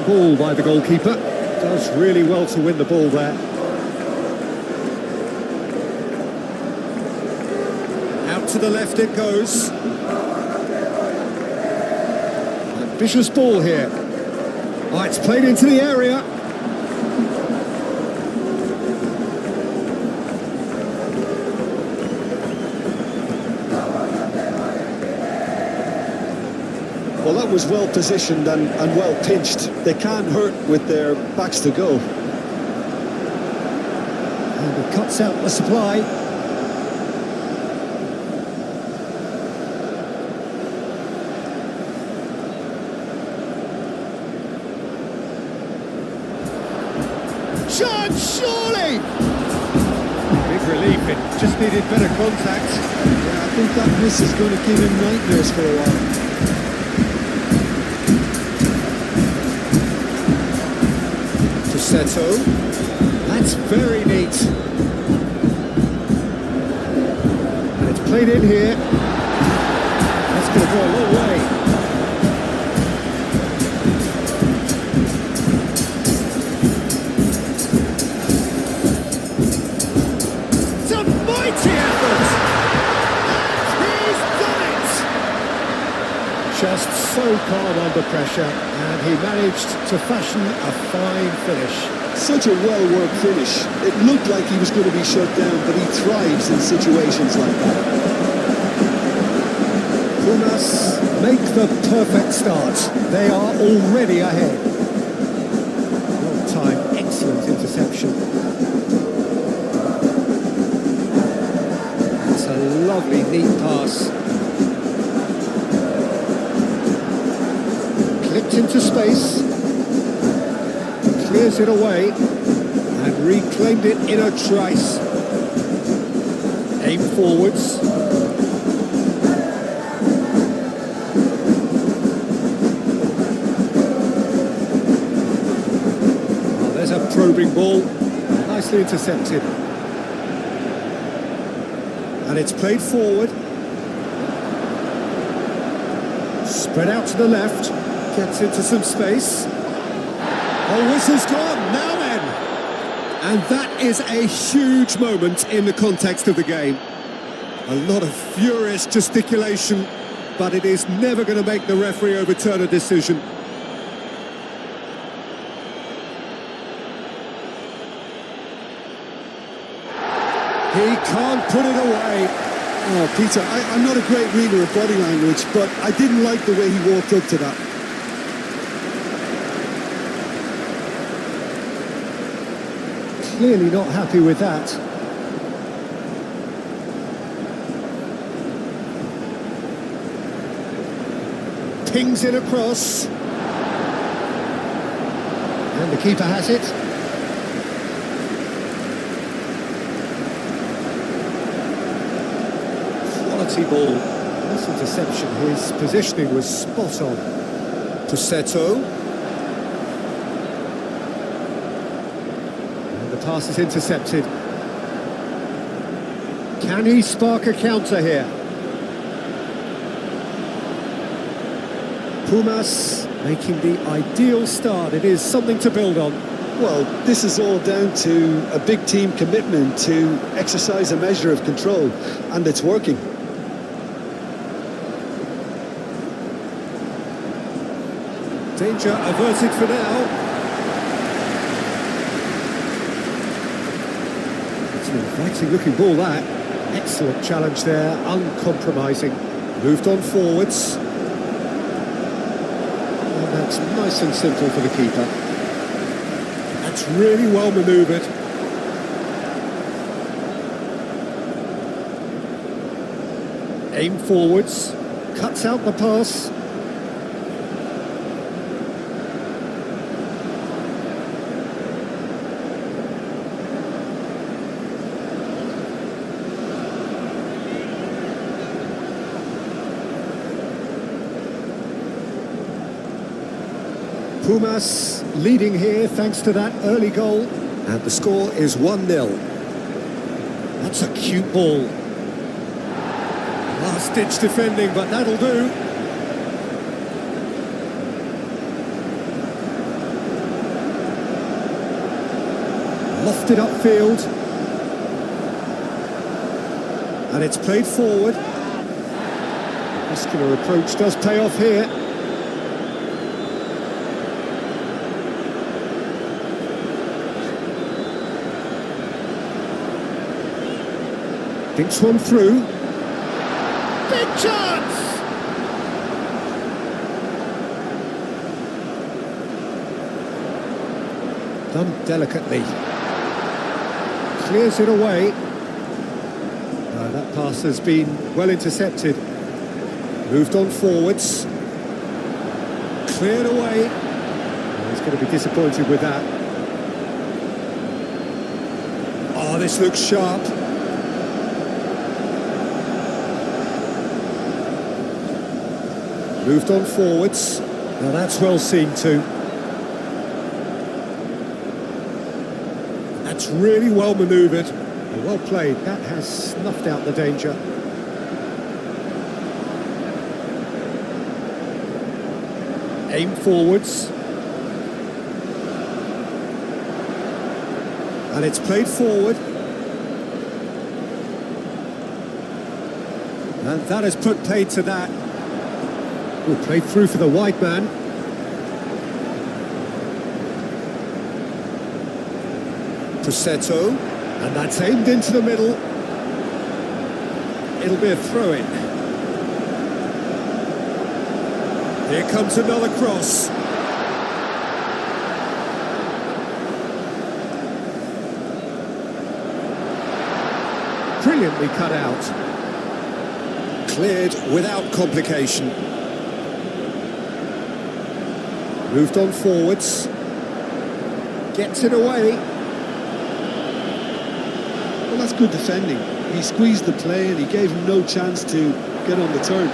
ball by the goalkeeper. Does really well to win the ball there. Out to the left it goes. Ambitious ball here. Oh, it's played into the area. Well, that was well positioned and well pinched. They can't hurt with their backs to go. And it cuts out the supply. Chance, surely! Big relief, it just needed better contact. Yeah, I think that miss is going to give him nightmares for a while. Seto. That's very neat. And it's played in here. That's going to go a long way. It's a mighty effort! And he's done it! Just so calm under pressure. And he managed to fashion a fine finish. Such a well-worked finish. It looked like he was going to be shut down, but he thrives in situations like that. Pumas make the perfect start. They are already ahead. Well timed, excellent interception. That's a lovely, neat pass. Clipped into space, clears it away, and reclaimed it in a trice. Aim forwards. Oh, there's a probing ball, nicely intercepted. And it's played forward. Spread out to the left. Gets into some space. Oh, whistle's gone, now then! And that is a huge moment in the context of the game. A lot of furious gesticulation, but it is never going to make the referee overturn a decision. He can't put it away. Oh, Peter, I'm not a great reader of body language, but I didn't like the way he walked up to that. Clearly not happy with that. Pings it across. And the keeper has it. Quality ball. Nice interception. His positioning was spot on. Seto. Pass is intercepted. Can he spark a counter here? Pumas making the ideal start. It is something to build on. Well, this is all down to a big team commitment to exercise a measure of control, and it's working. Danger averted for now. Exciting looking ball that. Excellent challenge there, uncompromising. Moved on forwards. And that's nice and simple for the keeper. That's really well manoeuvred. Aim forwards. Cuts out the pass. Pumas leading here thanks to that early goal. And the score is 1-0. That's a cute ball. Last-ditch defending, but that'll do. lifted upfield. And it's played forward. Muscular approach does pay off here. Dinks one through. Big chance! Done delicately. Clears it away. That pass has been well intercepted. Moved on forwards. Cleared away. He's going to be disappointed with that. Oh, this looks sharp. Moved on forwards. Now that's well seen too. That's really well manoeuvred. Well played. That has snuffed out the danger. Aim forwards. And it's played forward. And that has put paid to that. Ooh, played through for the wide man. Prossetto, and that's aimed into the middle. It'll be a throw-in. Here comes another cross. Brilliantly cut out. Cleared without complication. Moved on forwards. Gets it away. Well, that's good defending. He squeezed the play and he gave him no chance to get on the turn.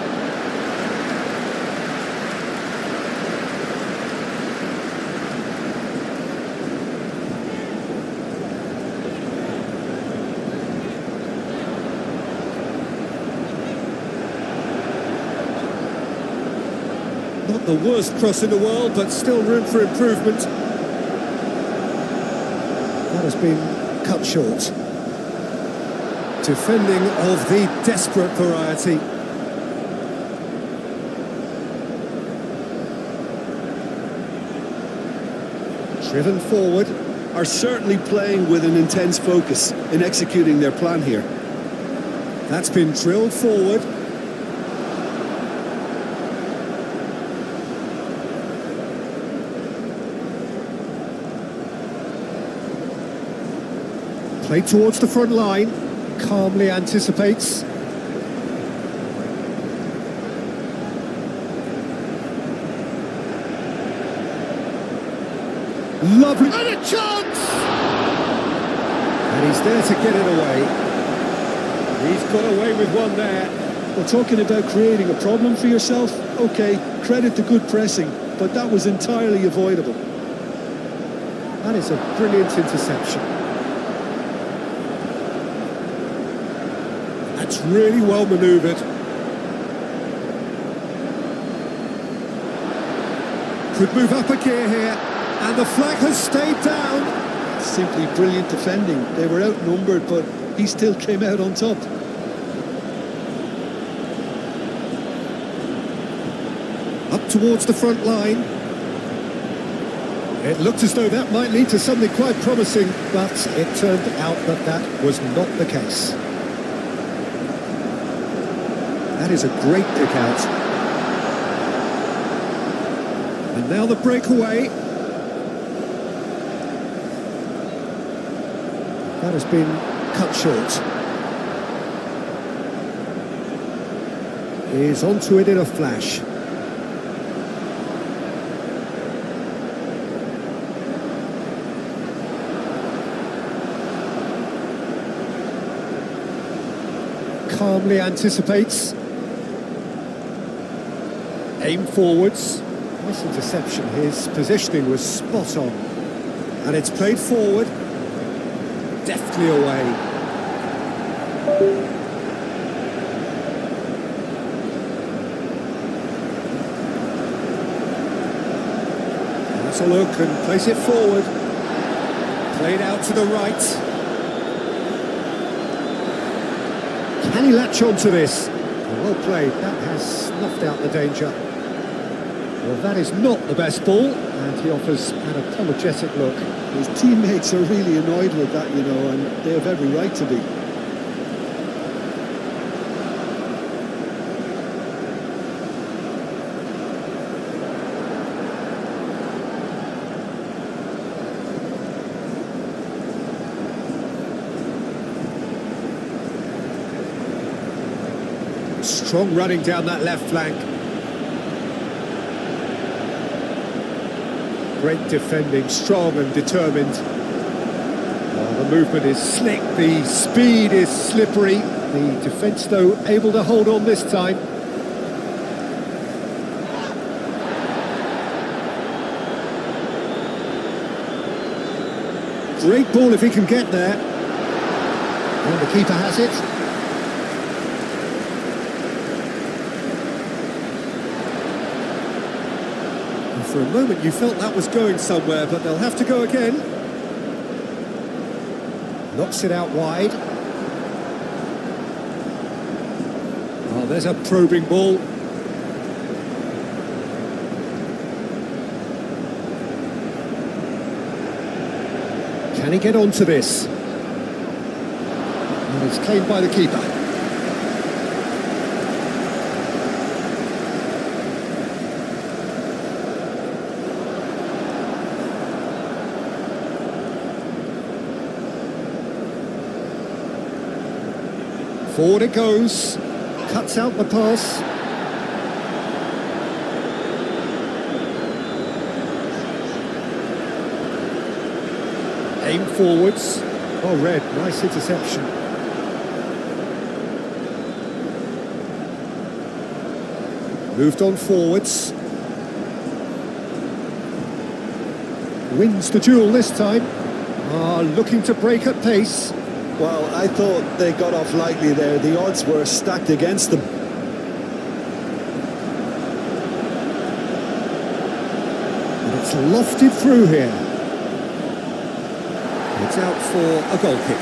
Not the worst cross in the world, but still room for improvement. That has been cut short. Defending of the desperate variety. Driven forward. Are certainly playing with an intense focus in executing their plan here. That's been drilled forward. Played towards the front line. Calmly anticipates. Lovely. And a chance! And he's there to get it away. He's got away with one there. Well, talking about creating a problem for yourself, okay, credit to good pressing, but that was entirely avoidable. That is a brilliant interception. That's really well manoeuvred. Could move up a gear here, and the flag has stayed down. Simply brilliant defending. They were outnumbered, but he still came out on top. Up towards the front line. It looked as though that might lead to something quite promising, but it turned out that that was not the case. That is a great pick out. And now the breakaway. That has been cut short. He's onto it in a flash. Calmly anticipates. Aim forwards. Nice interception. His positioning was spot on. And it's played forward. Deftly away. Has a look and plays it forward. Played out to the right. Can he latch on to this? Well played, that has snuffed out the danger. Well, that is not the best ball, and he offers an apologetic look. His teammates are really annoyed with that, you know, and they have every right to be. Strong running down that left flank. Great defending, strong and determined. Oh, the movement is slick, the speed is slippery. The defence, though, able to hold on this time. Great ball if he can get there. And the keeper has it. For a moment you felt that was going somewhere, but they'll have to go again. Knocks it out wide. Oh, there's a probing ball. Can he get onto this? And it's claimed by the keeper. Forward it goes, cuts out the pass. Aim forwards. Oh, Red, nice interception. Moved on forwards. Wins the duel this time. Looking to break at pace. Well, I thought they got off lightly there. The odds were stacked against them. And it's lofted through here. It's out for a goal kick.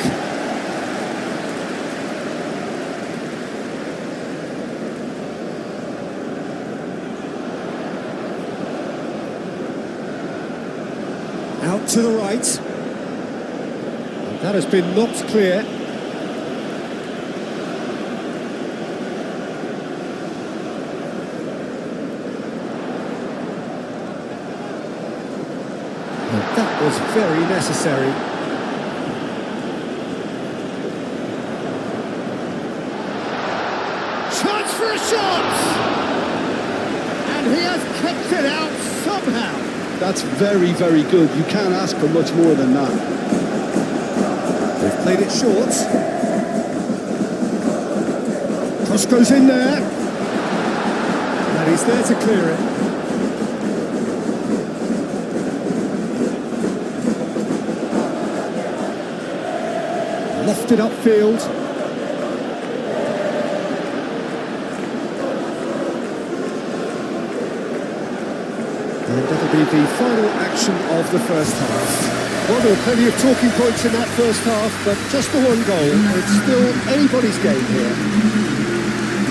Out to the right. That has been knocked clear. And that was very necessary. Chance for a shot! And he has kept it out somehow. That's very, very good. You can't ask for much more than that. They've played it short. Cross goes in there. And he's there to clear it. Lofted upfield. And that'll be the final action of the first half. Well, there were plenty of talking points in that first half, but just the one goal. It's still anybody's game here.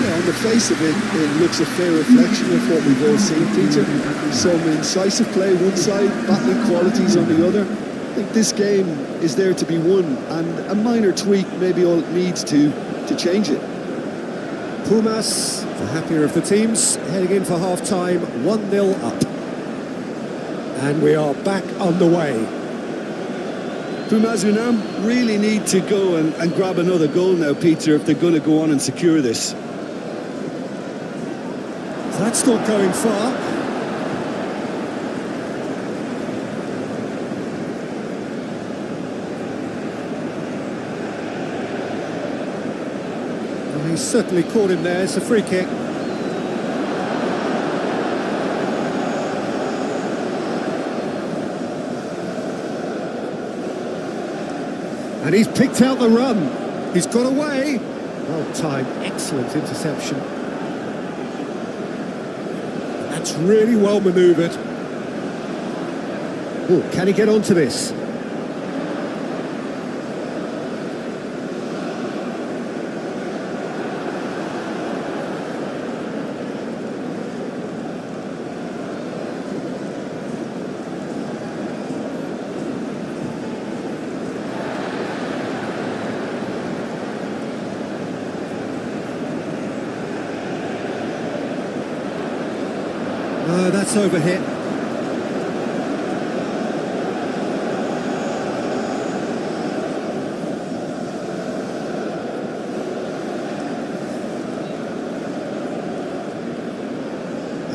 Yeah, on the face of it, it looks a fair reflection of what we've all seen, Peter. Some incisive play one side, battling qualities on the other. I think this game is there to be won, and a minor tweak maybe all it needs to change it. Pumas, the happier of the teams, heading in for half-time, 1-0 up. And we are back underway. Pumas now really need to go and grab another goal now, Peter, if they're going to go on and secure this. That's not going far. Well, he's certainly caught him there. It's a free kick. And he's picked out the run. He's got away. Well timed, excellent interception. That's really well manoeuvred. Oh, can he get onto this? That's overhit.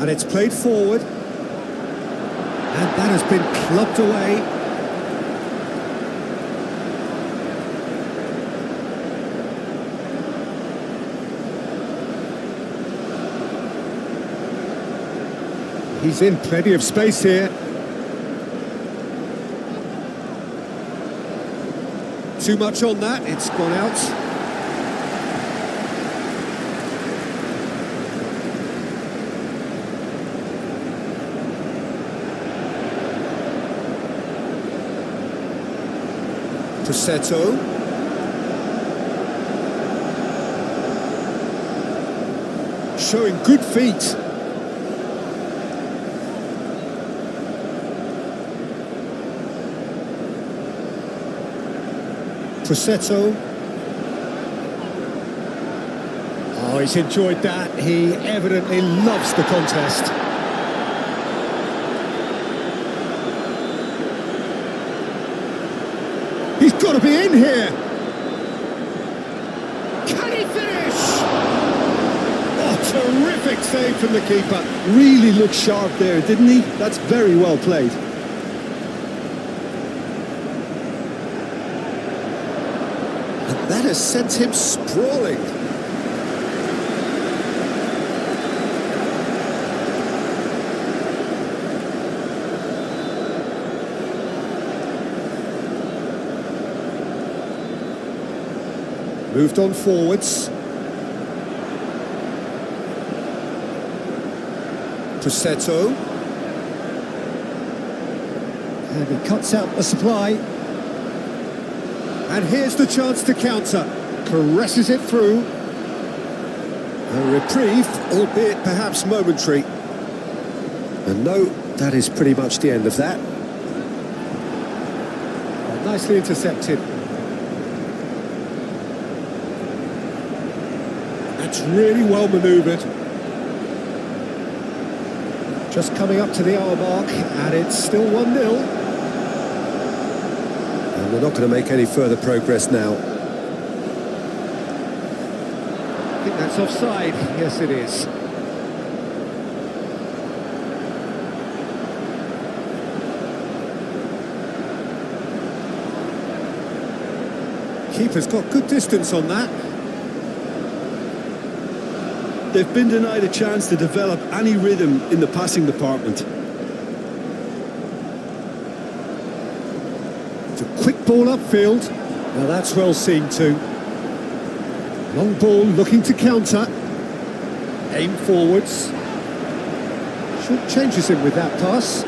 And it's played forward. And that has been clubbed away. He's in plenty of space here. Too much on that, it's gone out. Prossetto. Showing good feet. Prossetto. Oh, he's enjoyed that. He evidently loves the contest. He's got to be in here. Can he finish? Oh, terrific save from the keeper. Really looked sharp there, didn't he? That's very well played. And that has sent him sprawling. Moved on forwards. Prossetto. And he cuts out the supply. And here's the chance to counter. Caresses it through. A reprieve, albeit perhaps momentary. And no, that is pretty much the end of that. Nicely intercepted. That's really well manoeuvred. Just coming up to the hour mark, and it's still 1-0. And we're not going to make any further progress now. I think that's offside. Yes, it is. Keeper's got good distance on that. They've been denied a chance to develop any rhythm in the passing department. It's a quick ball upfield. Now that's well seen too. Long ball looking to counter. Aim forwards. Short changes him with that pass.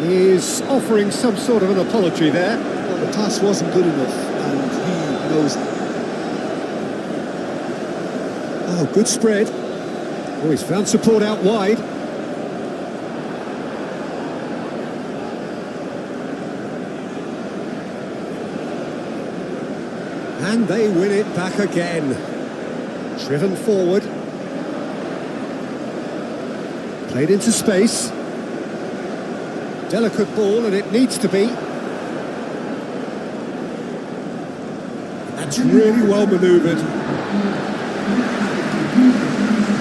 He's offering some sort of an apology there. Well, the pass wasn't good enough, and he knows that. Oh, good spread. Oh, he's found support out wide. And they win it back again. Driven forward. Played into space. Delicate ball, and it needs to be. That's really well manoeuvred.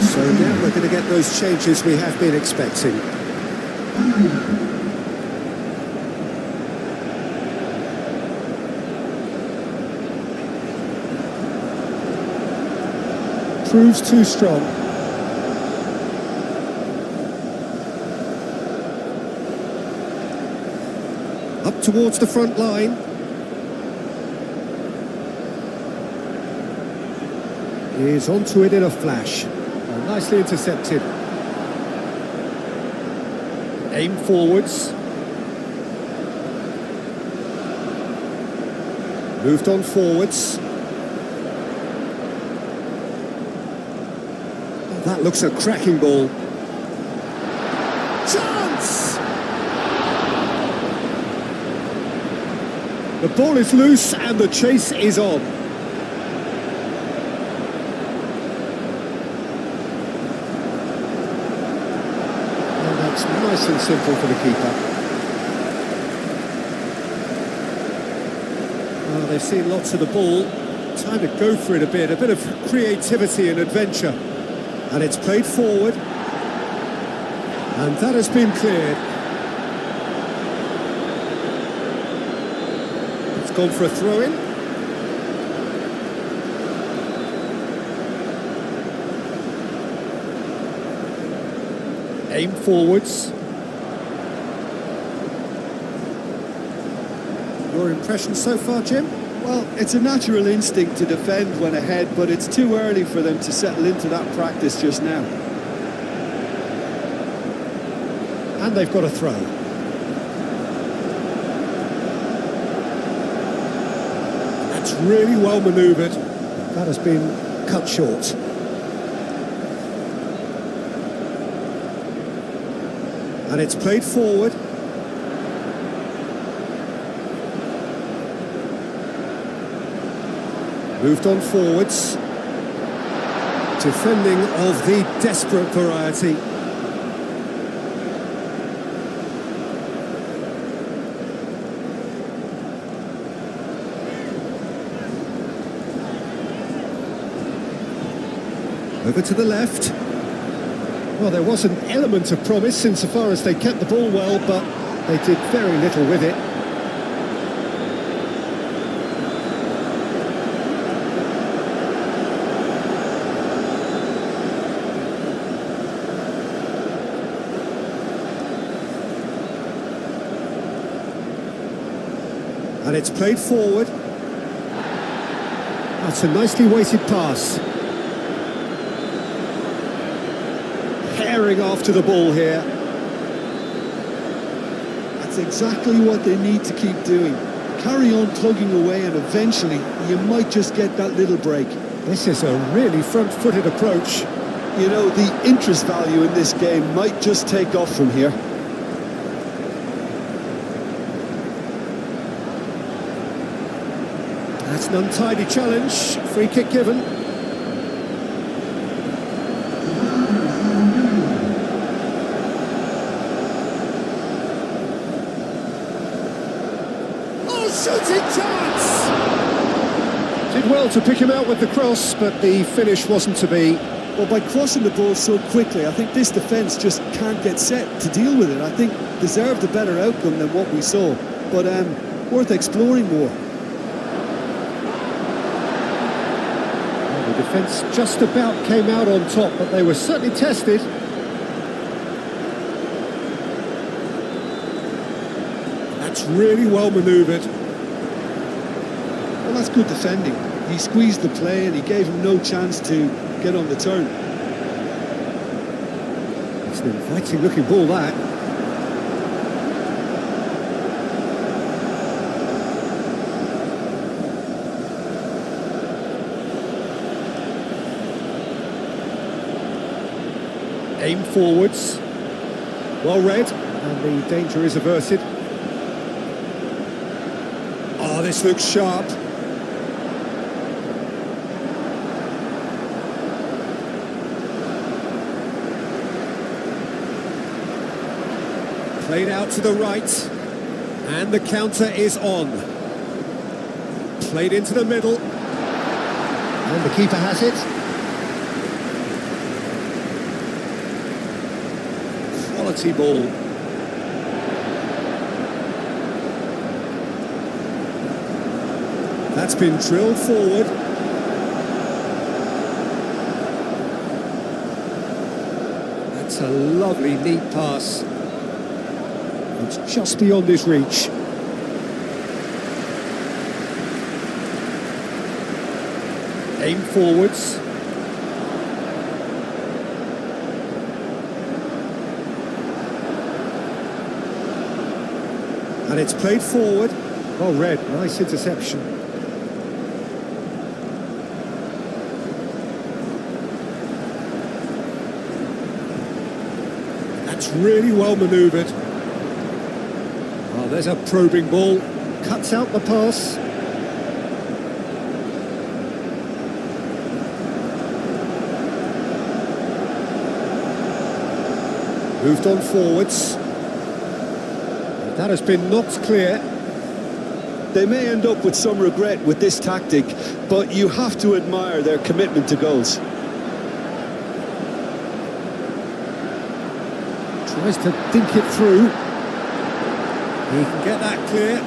So now we're going to get those changes we have been expecting. Proves too strong. Up towards the front line. Is onto it in a flash. Oh, nicely intercepted. Aim forwards. Moved on forwards. Oh, that looks a cracking ball. Chance! The ball is loose and the chase is on. It's nice and simple for the keeper. Well, they've seen lots of the ball. Time to go for it a bit of creativity and adventure. And it's played forward. And that has been cleared. It's gone for a throw-in. Aim forwards. Your impression so far, Jim? Well, it's a natural instinct to defend when ahead, but it's too early for them to settle into that practice just now. And they've got a throw. That's really well manoeuvred. That has been cut short. And it's played forward. Moved on forwards. Defending of the desperate variety. Over to the left. Well, there was an element of promise insofar as they kept the ball well, but they did very little with it. And it's played forward. That's a nicely weighted pass. Herring after the ball here. That's exactly what they need to keep doing. Carry on plugging away and eventually you might just get that little break. This is a really front-footed approach. You know, the interest value in this game might just take off from here. That's an untidy challenge. Free kick given. Oh, shooting chance! Did well to pick him out with the cross, but the finish wasn't to be. Well, by crossing the ball so quickly, I think this defence just can't get set to deal with it. I think deserved a better outcome than what we saw, but worth exploring more. The defence just about came out on top, but they were certainly tested. That's really well manoeuvred. Well, that's good defending. He squeezed the play and he gave him no chance to get on the turn. It's an inviting looking ball, that. Aim forwards. Well read, and the danger is averted. Oh, this looks sharp. Played out to the right, and the counter is on. Played into the middle, and the keeper has it. Quality ball. That's been drilled forward. That's a lovely, neat pass. It's just beyond his reach. Aim forwards. And it's played forward. Well read, nice interception. That's really well manoeuvred. Oh, there's a probing ball. Cuts out the pass. Moved on forwards. That has been knocked clear. They may end up with some regret with this tactic, but you have to admire their commitment to goals. Tries to dink it through. He can get that clear.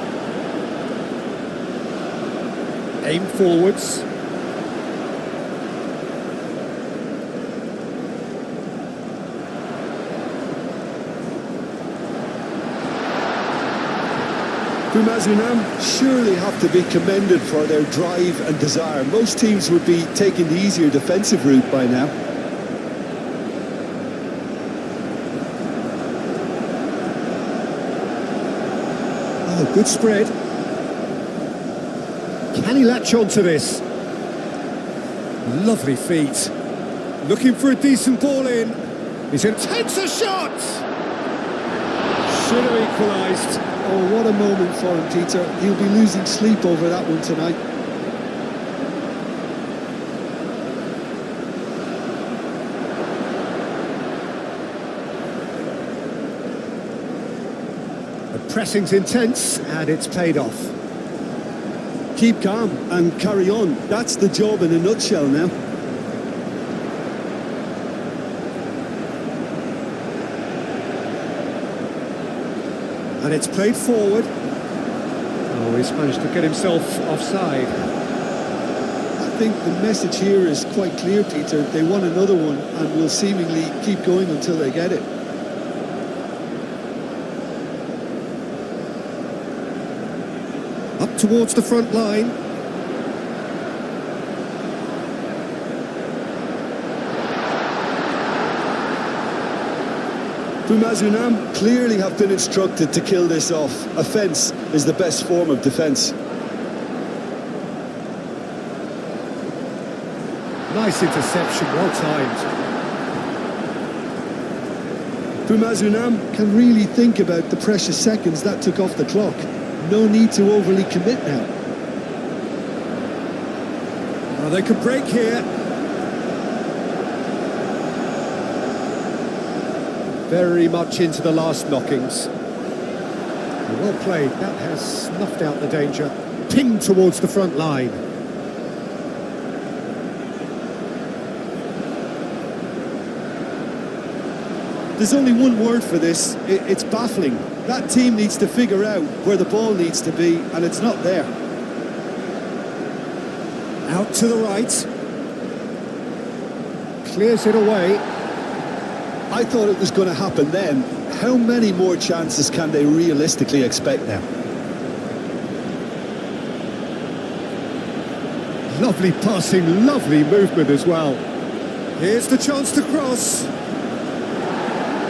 Aim forwards. Pumas surely have to be commended for their drive and desire. Most teams would be taking the easier defensive route by now. Oh, good spread. Can he latch on to this? Lovely feet. Looking for a decent ball in. He's going to take a shot! Should have equalised. Oh, what a moment for him, Peter. He'll be losing sleep over that one tonight. The pressing's intense and it's paid off. Keep calm and carry on. That's the job in a nutshell now. And it's played forward. Oh, he's managed to get himself offside. I think the message here is quite clear, Peter. They want another one and will seemingly keep going until they get it. Up towards the front line. Pumas clearly have been instructed to kill this off. Offence is the best form of defence. Nice interception, well timed. Pumas can really think about the precious seconds that took off the clock. No need to overly commit now. Oh, they could break here. Very much into the last knockings. Well played, that has snuffed out the danger. Pinged towards the front line. There's only one word for this, it's baffling. That team needs to figure out where the ball needs to be, and it's not there. Out to the right. Clears it away. I thought it was going to happen then. How many more chances can they realistically expect now? Lovely passing, lovely movement as well. Here's the chance to cross.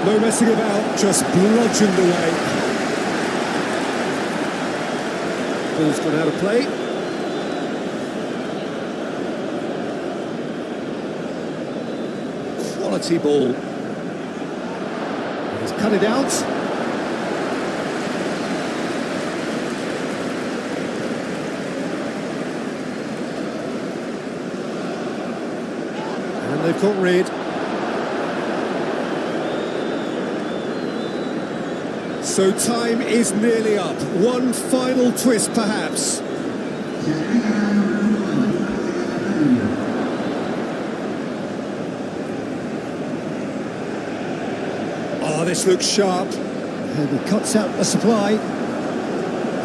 No messing about, just bludgeoned away. Ball's gone out of play. Quality ball. He's cut it out. And they've got rid. So time is nearly up. One final twist, perhaps. Oh, this looks sharp. And he cuts out the supply.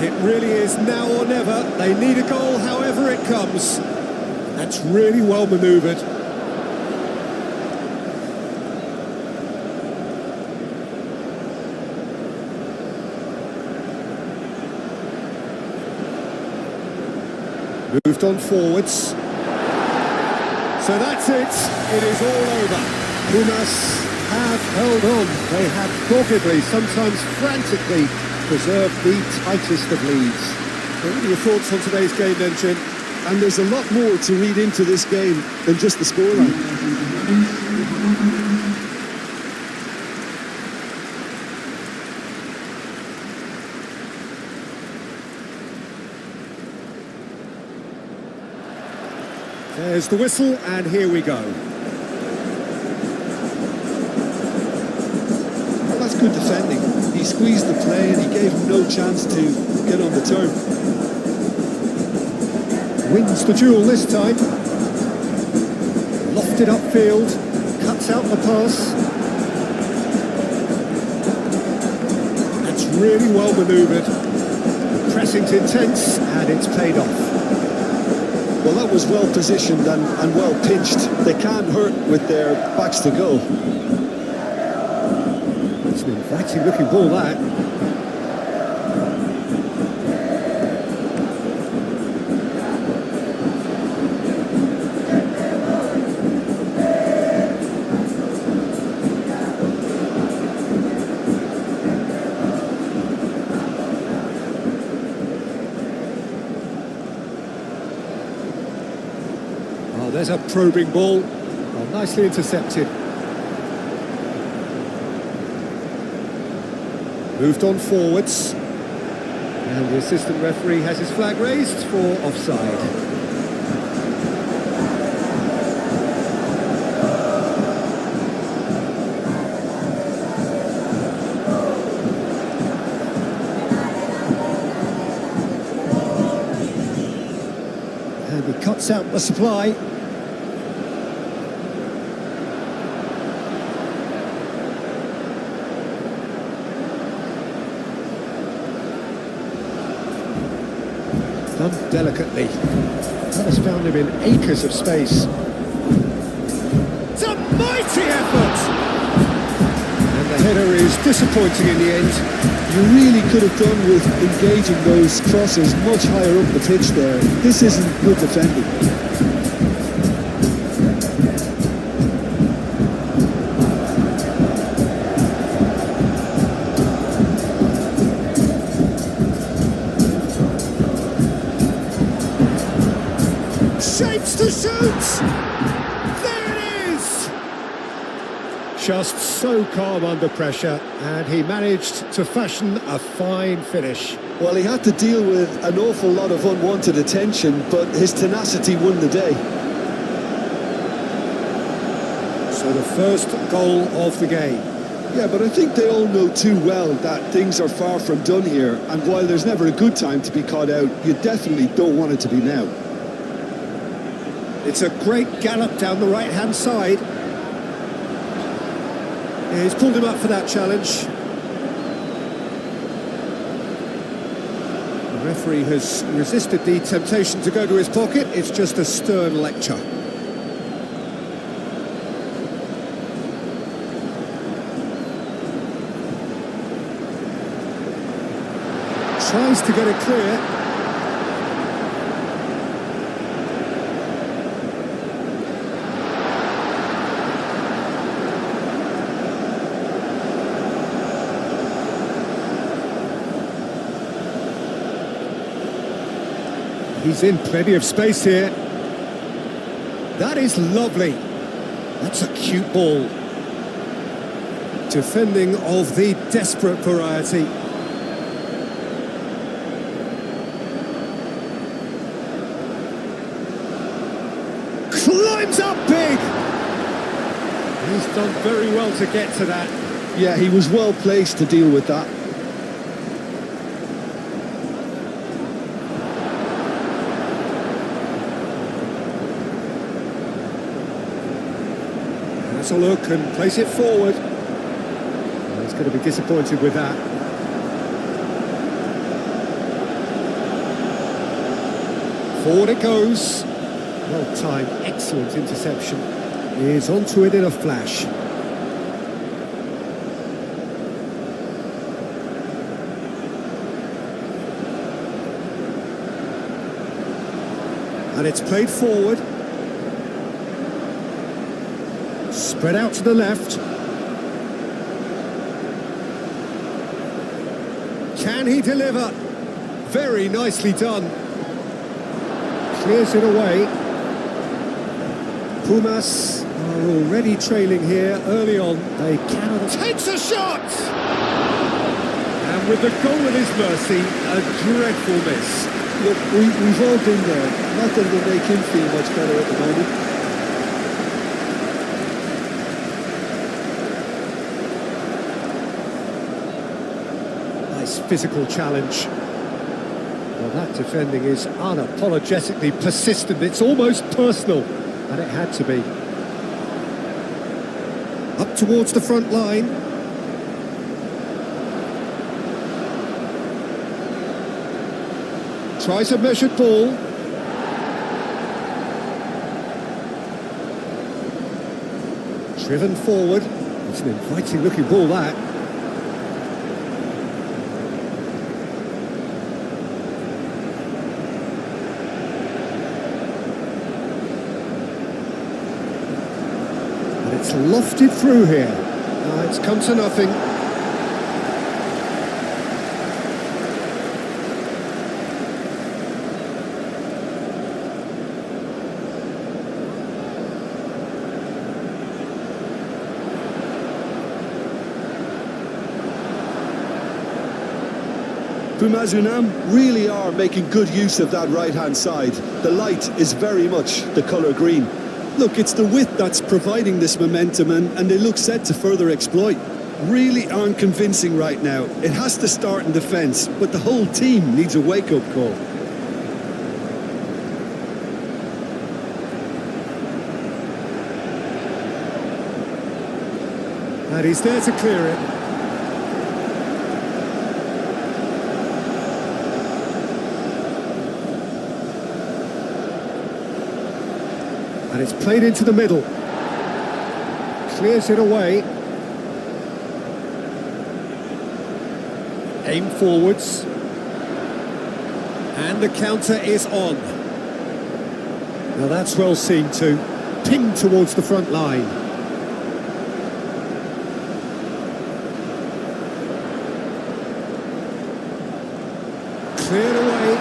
It really is now or never. They need a goal, however it comes. That's really well manoeuvred. Moved on forwards. So that's it. It is all over. Pumas have held on. They have doggedly, sometimes frantically, preserved the tightest of leads. What are your thoughts on today's game then, Jim? And there's a lot more to read into this game than just the scoreline. There's the whistle, and here we go. good defending. He squeezed the play and he gave him no chance to get on the turn. Wins the duel this time. Lofted upfield, cuts out the pass. That's really well manoeuvred. Pressing's intense and it's paid off. Well, that was well positioned and well pitched. They can't hurt with their backs to goal. It's an inviting looking ball, that. Oh, there's a probing ball. Oh, nicely intercepted. Moved on forwards. And the assistant referee has his flag raised for offside. And he cuts out the supply. Done delicately. That has found him in acres of space. It's a mighty effort! And the header is disappointing in the end. You really could have done with engaging those crosses much higher up the pitch there. This isn't good defending. Shapes to shoot! There it is! Just so calm under pressure, and he managed to fashion a fine finish. Well, he had to deal with an awful lot of unwanted attention, but his tenacity won the day. So the first goal of the game. Yeah, but I think they all know too well that things are far from done here, and while there's never a good time to be caught out, you definitely don't want it to be now. It's a great gallop down the right-hand side. Yeah, he's pulled him up for that challenge. The referee has resisted the temptation to go to his pocket. It's just a stern lecture. Tries to get it clear. He's in plenty of space here. That is lovely. That's a cute ball. Defending of the desperate variety. Climbs up big. He's done very well to get to that. Yeah, he was well placed to deal with that. Has a look and place it forward. Well, he's going to be disappointed with that. Forward it goes. Well timed, excellent interception. He is onto it in a flash. And it's played forward. Spread out to the left. Can he deliver? Very nicely done. Clears it away. Pumas are already trailing here early on. They cannot... Takes a shot! And with the goal at his mercy, a dreadful miss. Look, we've all been there. Not that it'll make him feel much better at the moment. intense physical challenge. Well, that defending is unapologetically persistent. It's almost personal, and it had to be. Up towards the front line. Tries a measured ball. Driven forward. It's an inviting looking ball, that. And it's lofted through here. It's come to nothing. Pumas really are making good use of that right-hand side. The light is very much the colour green. Look, it's the width that's providing this momentum, and they look set to further exploit. Really aren't convincing right now. It has to start in defence, but the whole team needs a wake-up call. And he's there to clear it. And it's played into the middle. Clears it away. Aim forwards. And the counter is on. Now that's well seen too. Pinged towards the front line. Cleared away.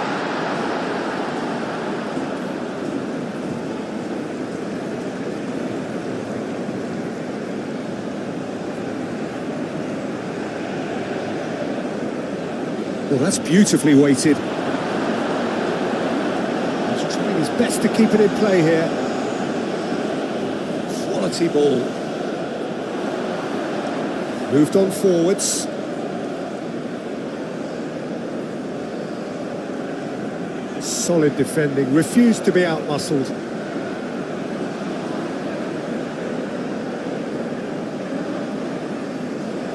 Well, that's beautifully weighted. He's trying his best to keep it in play here. Quality ball. Moved on forwards. Solid defending, refused to be out-muscled.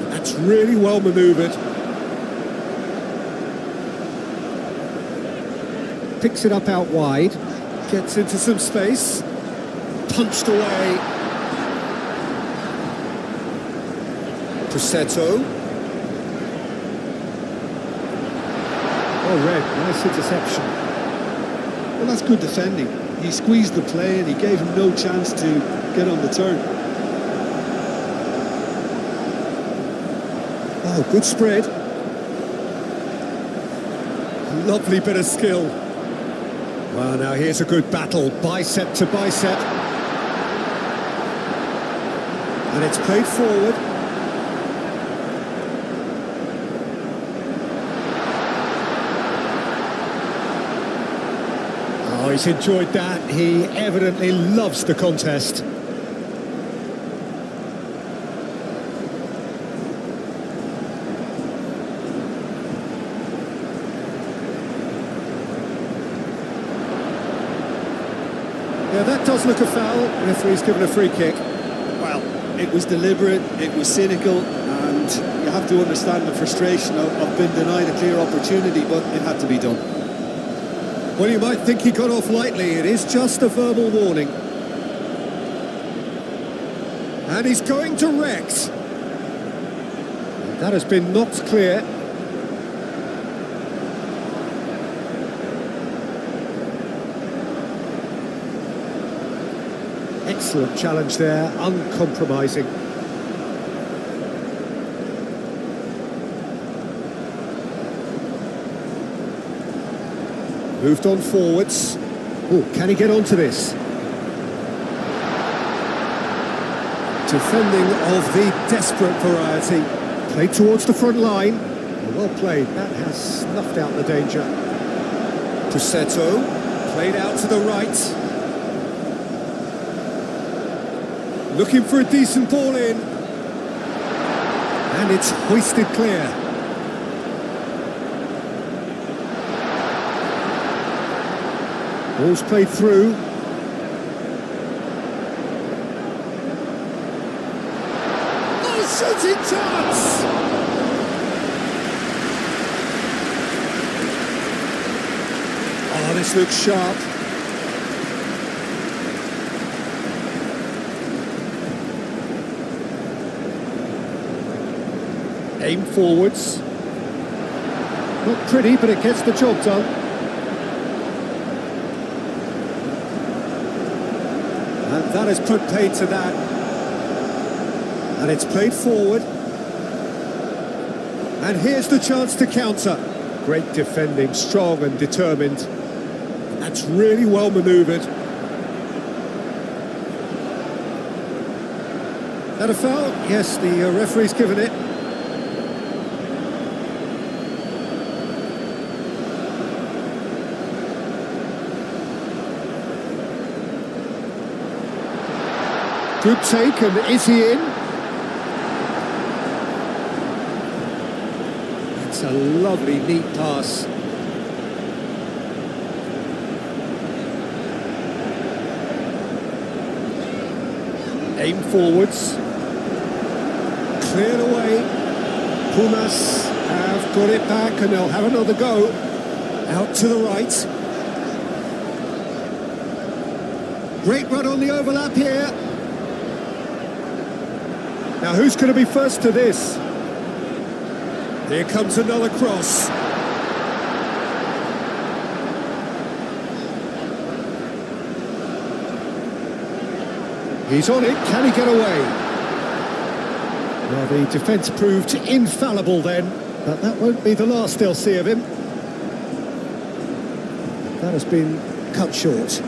That's really well manoeuvred. Picks it up out wide, gets into some space, punched away. Prossetto. Oh, Red, nice interception. Well, that's good defending. He squeezed the play and he gave him no chance to get on the turn. Oh, good spread. Lovely bit of skill. Well, now here's a good battle, bicep to bicep. And it's played forward. Oh, he's enjoyed that. He evidently loves the contest. Yeah, that does look a foul. Referee's given a free kick. Well, it was deliberate, it was cynical, and you have to understand the frustration of being denied a clear opportunity, but it had to be done. Well, you might think he got off lightly. It is just a verbal warning. And he's going direct. That has been knocked clear. Excellent challenge there, uncompromising. Moved on forwards. Oh, can he get onto this? Defending of the desperate variety. Played towards the front line. Well played, that has snuffed out the danger. Prossetto, played out to the right. Looking for a decent ball in. And it's hoisted clear. Ball's played through. Oh, shooting chance! Oh, this looks sharp. Aim forwards. Not pretty, but it gets the job done. And that has put paid to that. And it's played forward. And here's the chance to counter. Great defending, strong and determined. That's really well manoeuvred. That a foul? Yes, the referee's given it. Good take, and is he in? It's a lovely, neat pass. Aim forwards. Cleared away. Pumas have got it back, and they'll have another go. Out to the right. Great run on the overlap here. Now, who's going to be first to this? Here comes another cross. He's on it. Can he get away? Well, the defence proved infallible then, but that won't be the last they'll see of him. That has been cut short.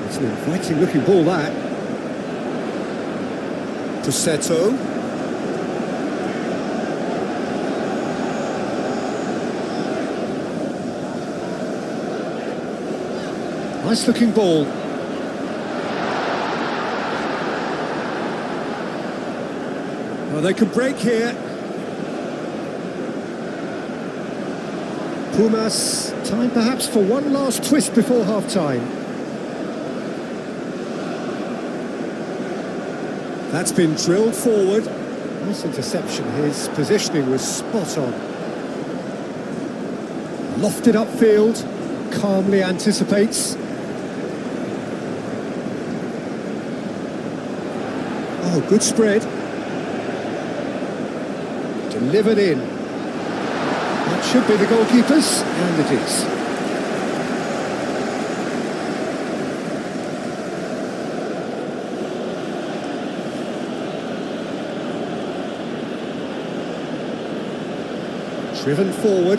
It's an inviting looking ball, that. Pussetto. Nice looking ball. Well, they can break here. Pumas, time perhaps for one last twist before half-time. That's been drilled forward. Nice interception. His positioning was spot on. Lofted upfield, calmly anticipates. Oh, good spread. Delivered in. That should be the goalkeeper's, and it is. Driven forward,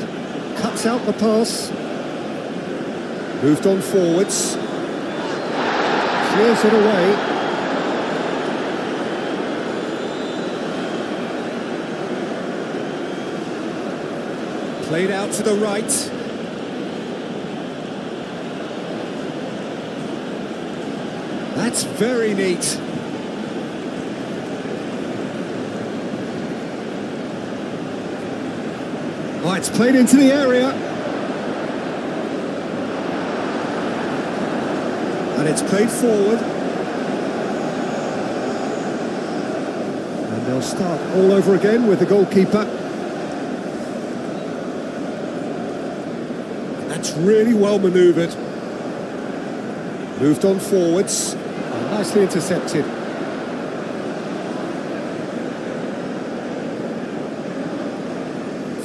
cuts out the pass. Moved on forwards. Clears it away. Played out to the right. That's very neat. Oh, it's played into the area. And it's played forward. And they'll start all over again with the goalkeeper. That's really well manoeuvred. Moved on forwards. And nicely intercepted.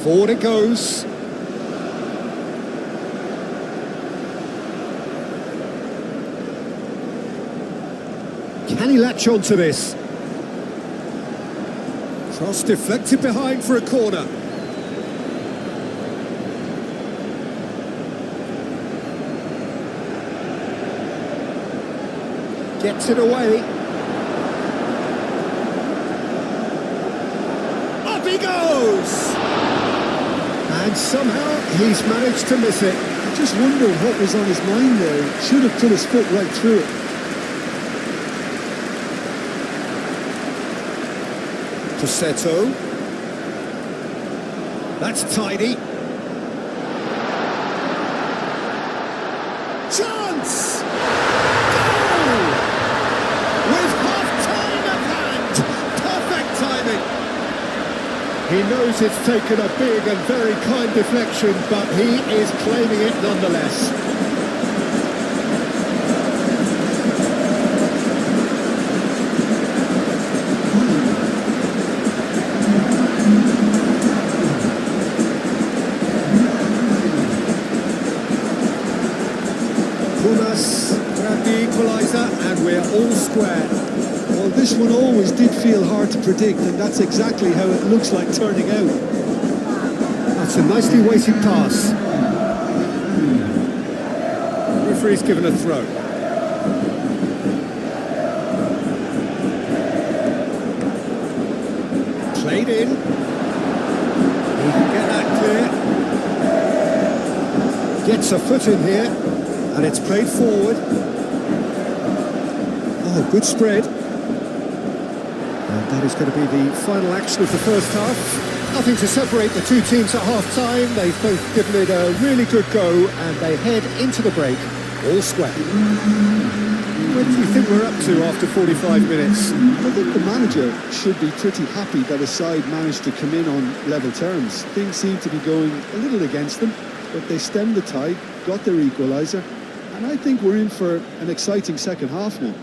Forward it goes. Can he latch on to this? Cross deflected behind for a corner. Gets it away. Up he goes! And somehow he's managed to miss it. I just wonder what was on his mind there. He should have put his foot right through it. Pussetto. That's tidy. He knows it's taken a big and very kind deflection, but he is claiming it nonetheless. Pumas grab the equaliser and we're all square. Well, this one always did feel hard to predict, and that's exactly how it looks like turning out. That's a nicely weighted pass. Referee's given a throw. Played in. He can get that clear. Gets a foot in here, and it's played forward. Oh, good spread. And that is going to be the final action of the first half. Nothing to separate the two teams at half-time. They've both given it a really good go, and they head into the break all square. What do you think we're up to after 45 minutes? I think the manager should be pretty happy that his side managed to come in on level terms. Things seem to be going a little against them, but they stemmed the tide, got their equaliser, and I think we're in for an exciting second half now.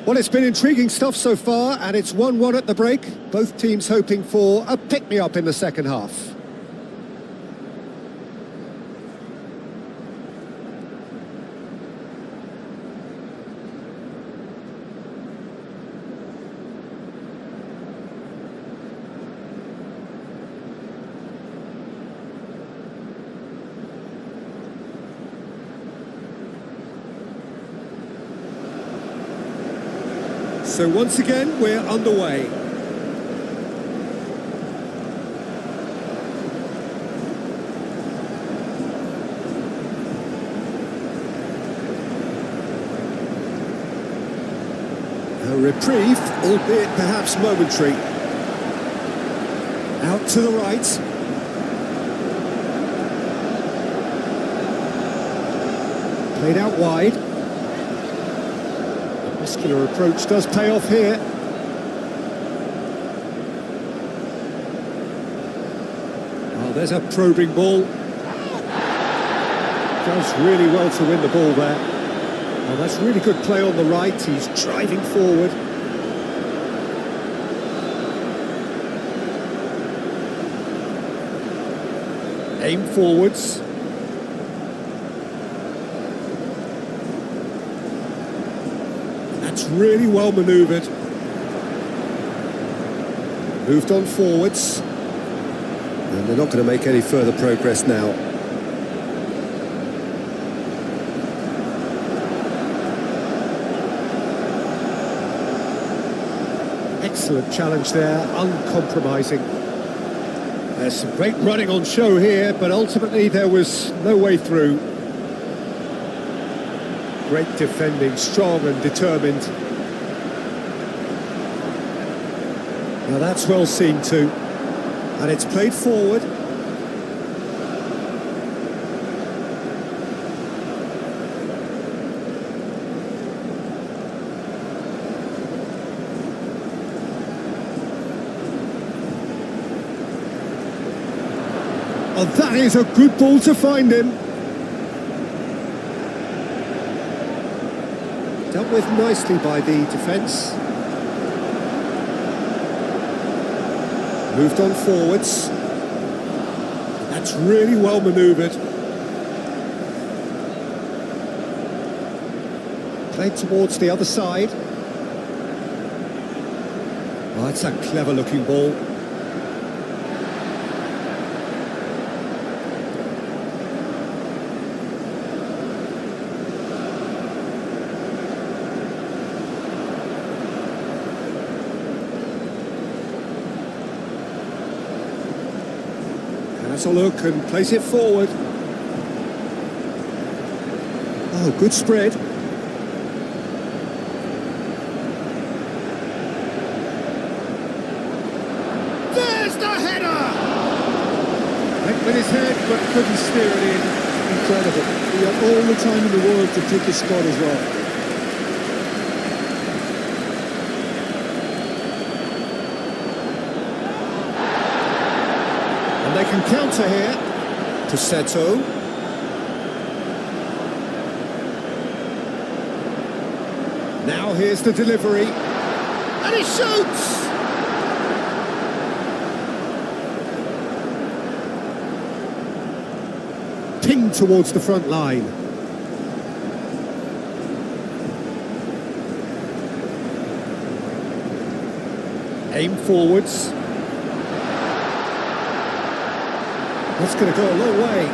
Well, it's been intriguing stuff so far, and it's 1-1 at the break. Both teams hoping for a pick-me-up in the second half. So once again, we're underway. A reprieve, albeit perhaps momentary. Out to the right. Played out wide. Muscular approach does pay off here. Oh, there's a probing ball. Does really well to win the ball there. Oh, that's really good play on the right. He's driving forward. Aim forwards. That's really well manoeuvred. Moved on forwards. And they're not going to make any further progress now. Excellent challenge there, uncompromising. There's some great running on show here, but ultimately there was no way through. Great defending, strong and determined. Now that's well seen too. And it's played forward. Oh, that is a good ball to find him. Dealt with nicely by the defence. Moved on forwards. That's really well manoeuvred. Played towards the other side. Oh, that's a clever looking ball. Has a look and plays it forward. Oh, good spread. There's the header! Went with his head but couldn't steer it in. Incredible. He had all the time in the world to pick his spot as well. counter here. Pussetto. Now here's the delivery. And he shoots! Pinged towards the front line. Aim forwards. That's going to go a long way.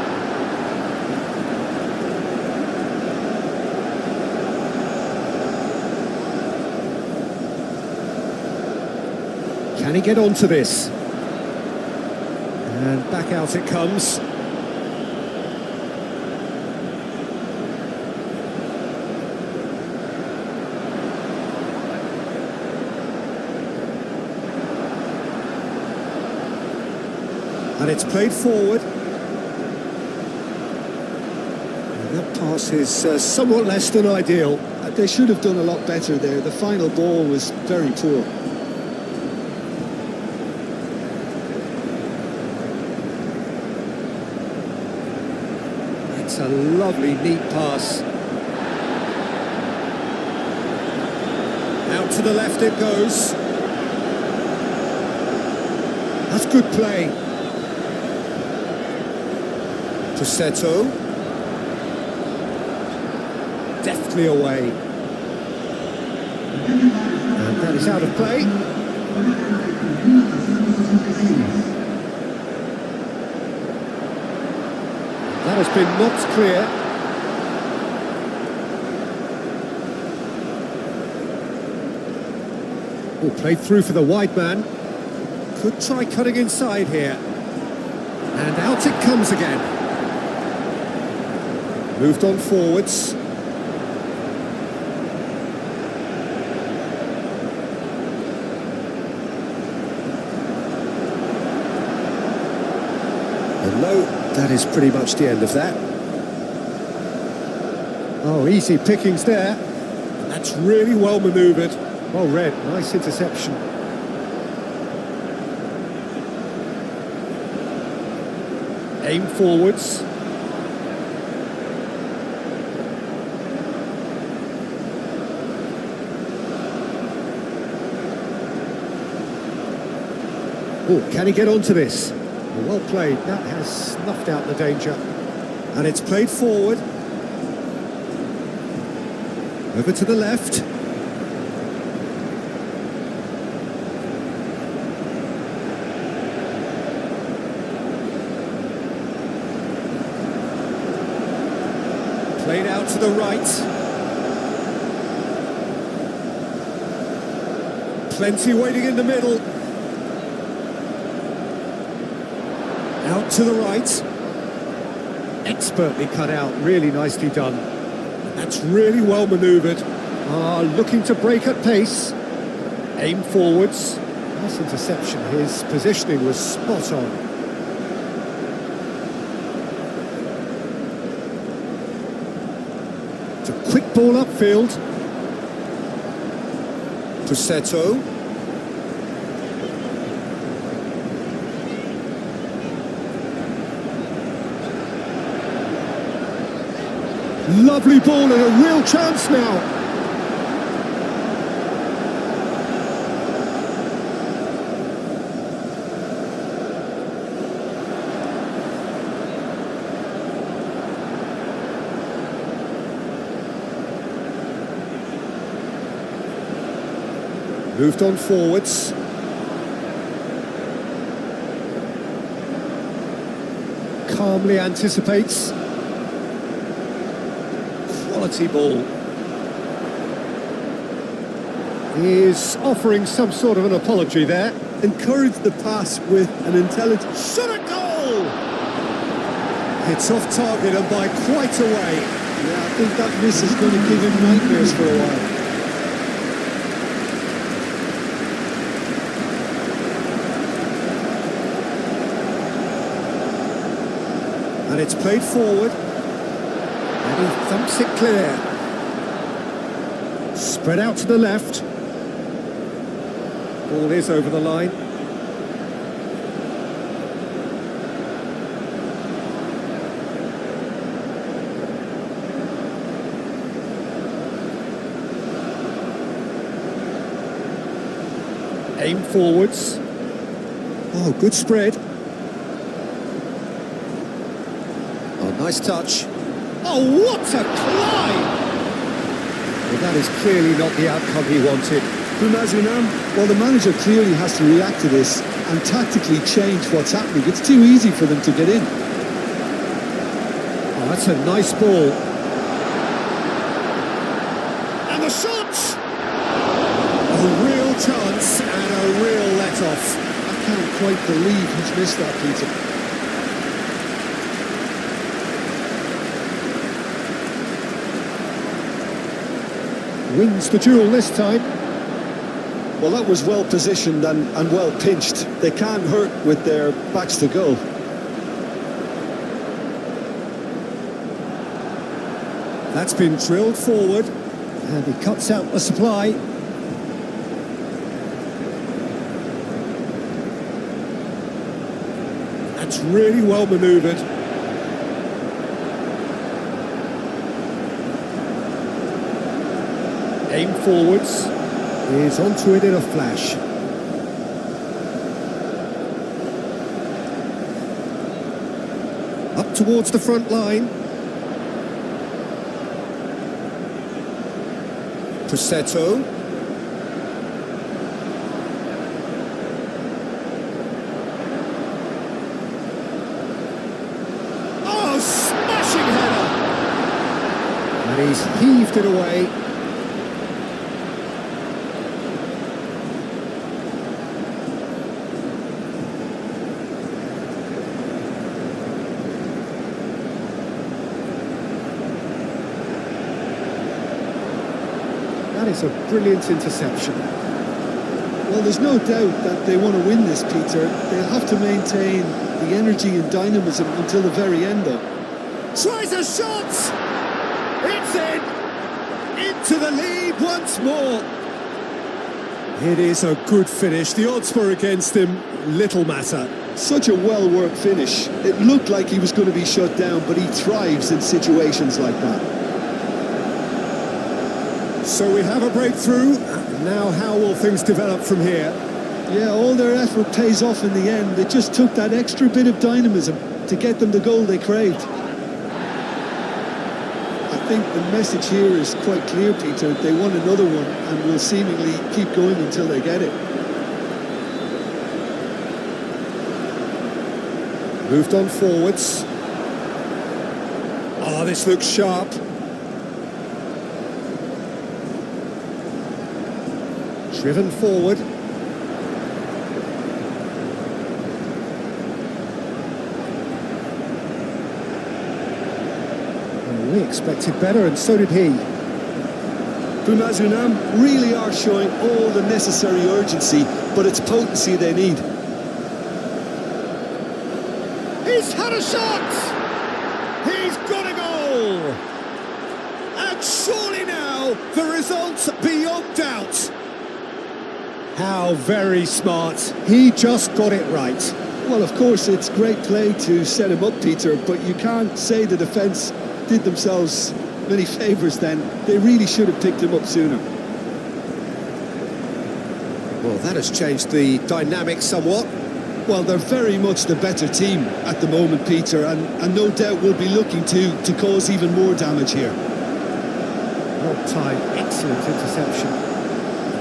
Can he get onto this? And back out it comes. And it's played forward. And that pass is somewhat less than ideal. They should have done a lot better there. The final ball was very poor. It's a lovely, neat pass. Out to the left it goes. That's good play. Pussetto. Deftly away. And that is out of play. That has been knocked clear. Oh, played through for the wide man. Could try cutting inside here. And out it comes again. Moved on forwards. And no, that is pretty much the end of that. Oh, easy pickings there. And that's really well manoeuvred. Well read, nice interception. Aim forwards. Oh, can he get onto this? Well played, that has snuffed out the danger. And it's played forward. Over to the left. Played out to the right. Plenty waiting in the middle. Out to the right. Expertly cut out, really nicely done. That's really well manoeuvred. Looking to break at pace. Aim forwards. Nice interception. His positioning was spot on. It's a quick ball upfield. Pussetto. Lovely ball and a real chance now. Moved on forwards. Calmly anticipates. Quality ball. He is offering some sort of an apology there. Encouraged the pass with an intelligent Shot at goal! It's off target and by quite a way. Yeah, I think that miss is going to give him nightmares for a while. And it's played forward. And he thumps it clear. Spread out to the left. Ball is over the line. Aim forwards. Oh, good spread. Oh, nice touch. Oh, what a climb! Well, that is clearly not the outcome he wanted. Pumas, well, the manager clearly has to react to this and tactically change what's happening. It's too easy for them to get in. Oh, that's a nice ball. And the shot! A real chance and a real let-off. I can't quite believe he's missed that, Peter. Wins the duel this time. Well, that was well positioned and well pinched. They can't hurt with their backs to goal. That's been drilled forward, and he cuts out the supply. That's really well manoeuvred. Aim forwards. He's onto it in a flash. Up towards the front line. Prossetto. Oh, smashing header! And he's heaved it away. That is a brilliant interception. Well, there's no doubt that they want to win this, Peter. They'll have to maintain the energy and dynamism until the very end, though. Tries a shot! It's in! Into the lead once more. It is a good finish. The odds were against him. Little matter. Such a well-worked finish. It looked like he was going to be shut down, but he thrives in situations like that. So we have a breakthrough. Now how will things develop from here? Yeah, all their effort pays off in the end. It just took that extra bit of dynamism to get them the goal they craved. I think the message here is quite clear, Peter. They want another one and will seemingly keep going until they get it. Moved on forwards. Oh, this looks sharp. Driven forward. Well, we expected better, and so did he. Pumas really are showing all the necessary urgency, but it's potency they need. He's had a shot! He's got a goal! And surely now, the result's beyond doubt. How very smart. He just got it right. Well, of course, it's great play to set him up, Peter, but you can't say the defence did themselves many favours then. They really should have picked him up sooner. Well, that has changed the dynamic somewhat. Well, they're very much the better team at the moment, Peter, and no doubt will be looking to cause even more damage here. Well timed, excellent interception.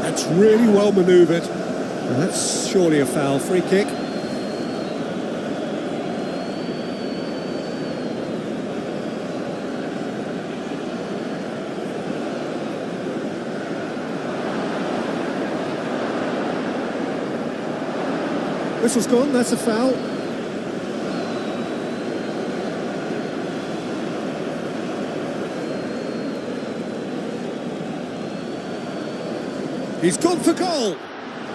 That's really well manoeuvred. And that's surely a foul. Free kick. Whistle's gone, that's a foul. He's gone for goal.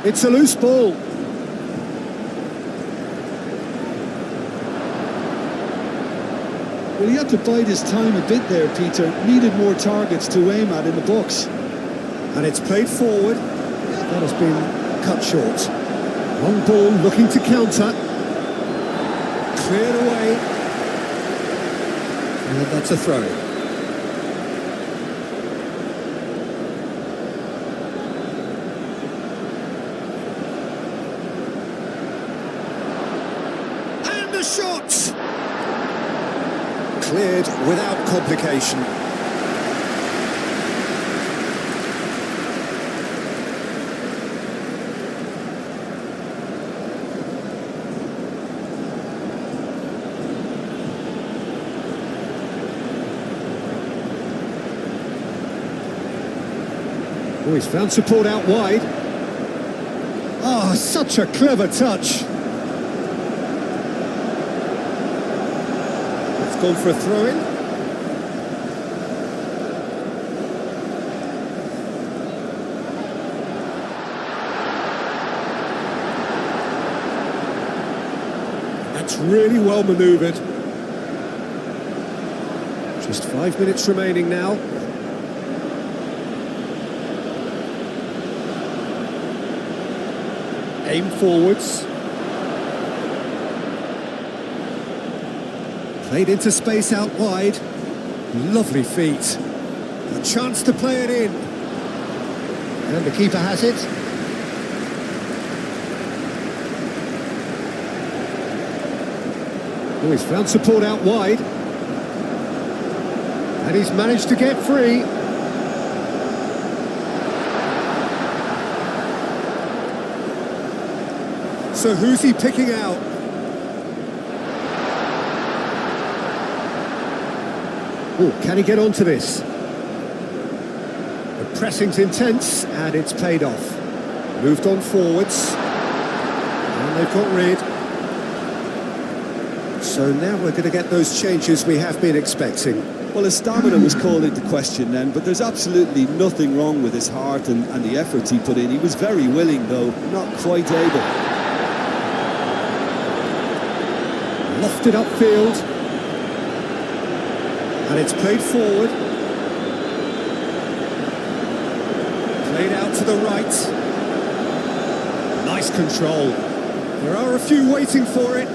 It's a loose ball. Well, he had to bide his time a bit there, Peter. Needed more targets to aim at in the box. And it's played forward. That has been cut short. Long ball looking to counter. Cleared away. And that's a throw. the shot! Cleared without complication. Oh, he's found support out wide. Oh, such a clever touch. It's gone for a throw-in. That's really well manoeuvred. Just 5 minutes remaining now. Aim forwards. Played into space out wide. Lovely feet. A chance to play it in. And the keeper has it. Oh, he's found support out wide. And he's managed to get free. So who's he picking out? Oh, can he get onto this? The pressing's intense and it's paid off. Moved on forwards. And they've got rid. So now we're going to get those changes we have been expecting. Well, his stamina was called into question then, but there's absolutely nothing wrong with his heart and the efforts he put in. He was very willing, though, not quite able. Lofted upfield, and it's played forward. Played out to the right. Nice control. There are a few waiting for it.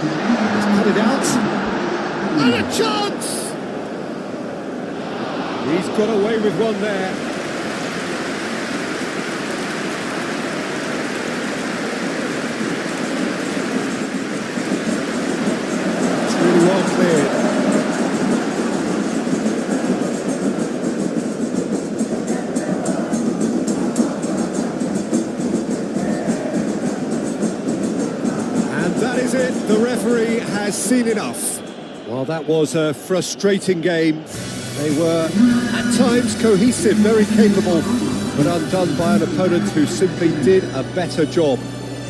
He's cut it out. And a chance! He's got away with one there. Well cleared. And that is it. The referee has seen enough. Well, that was a frustrating game. They were, at times, cohesive, very capable, but undone by an opponent who simply did a better job.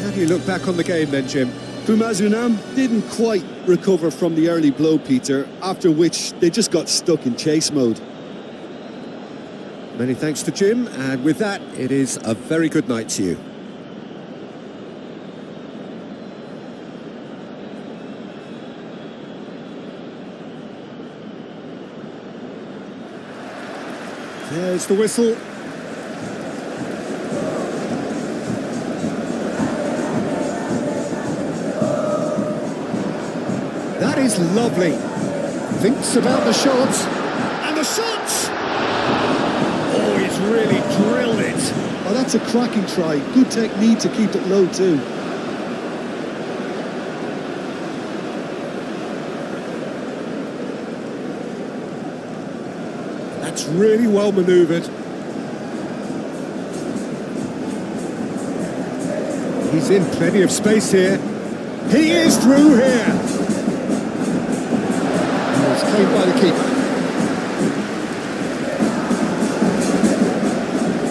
How do you look back on the game then, Jim? Pumas didn't quite recover from the early blow, Peter, after which they just got stuck in chase mode. Many thanks to Jim, and with that, it is a very good night to you. There's the whistle. That is lovely. Thinks about the shot. And the shot! Oh, he's really drilled it. Oh, that's a cracking try. Good technique to keep it low too. That's really well manoeuvred. He's in plenty of space here. He is through here. It's cleaned by the keeper.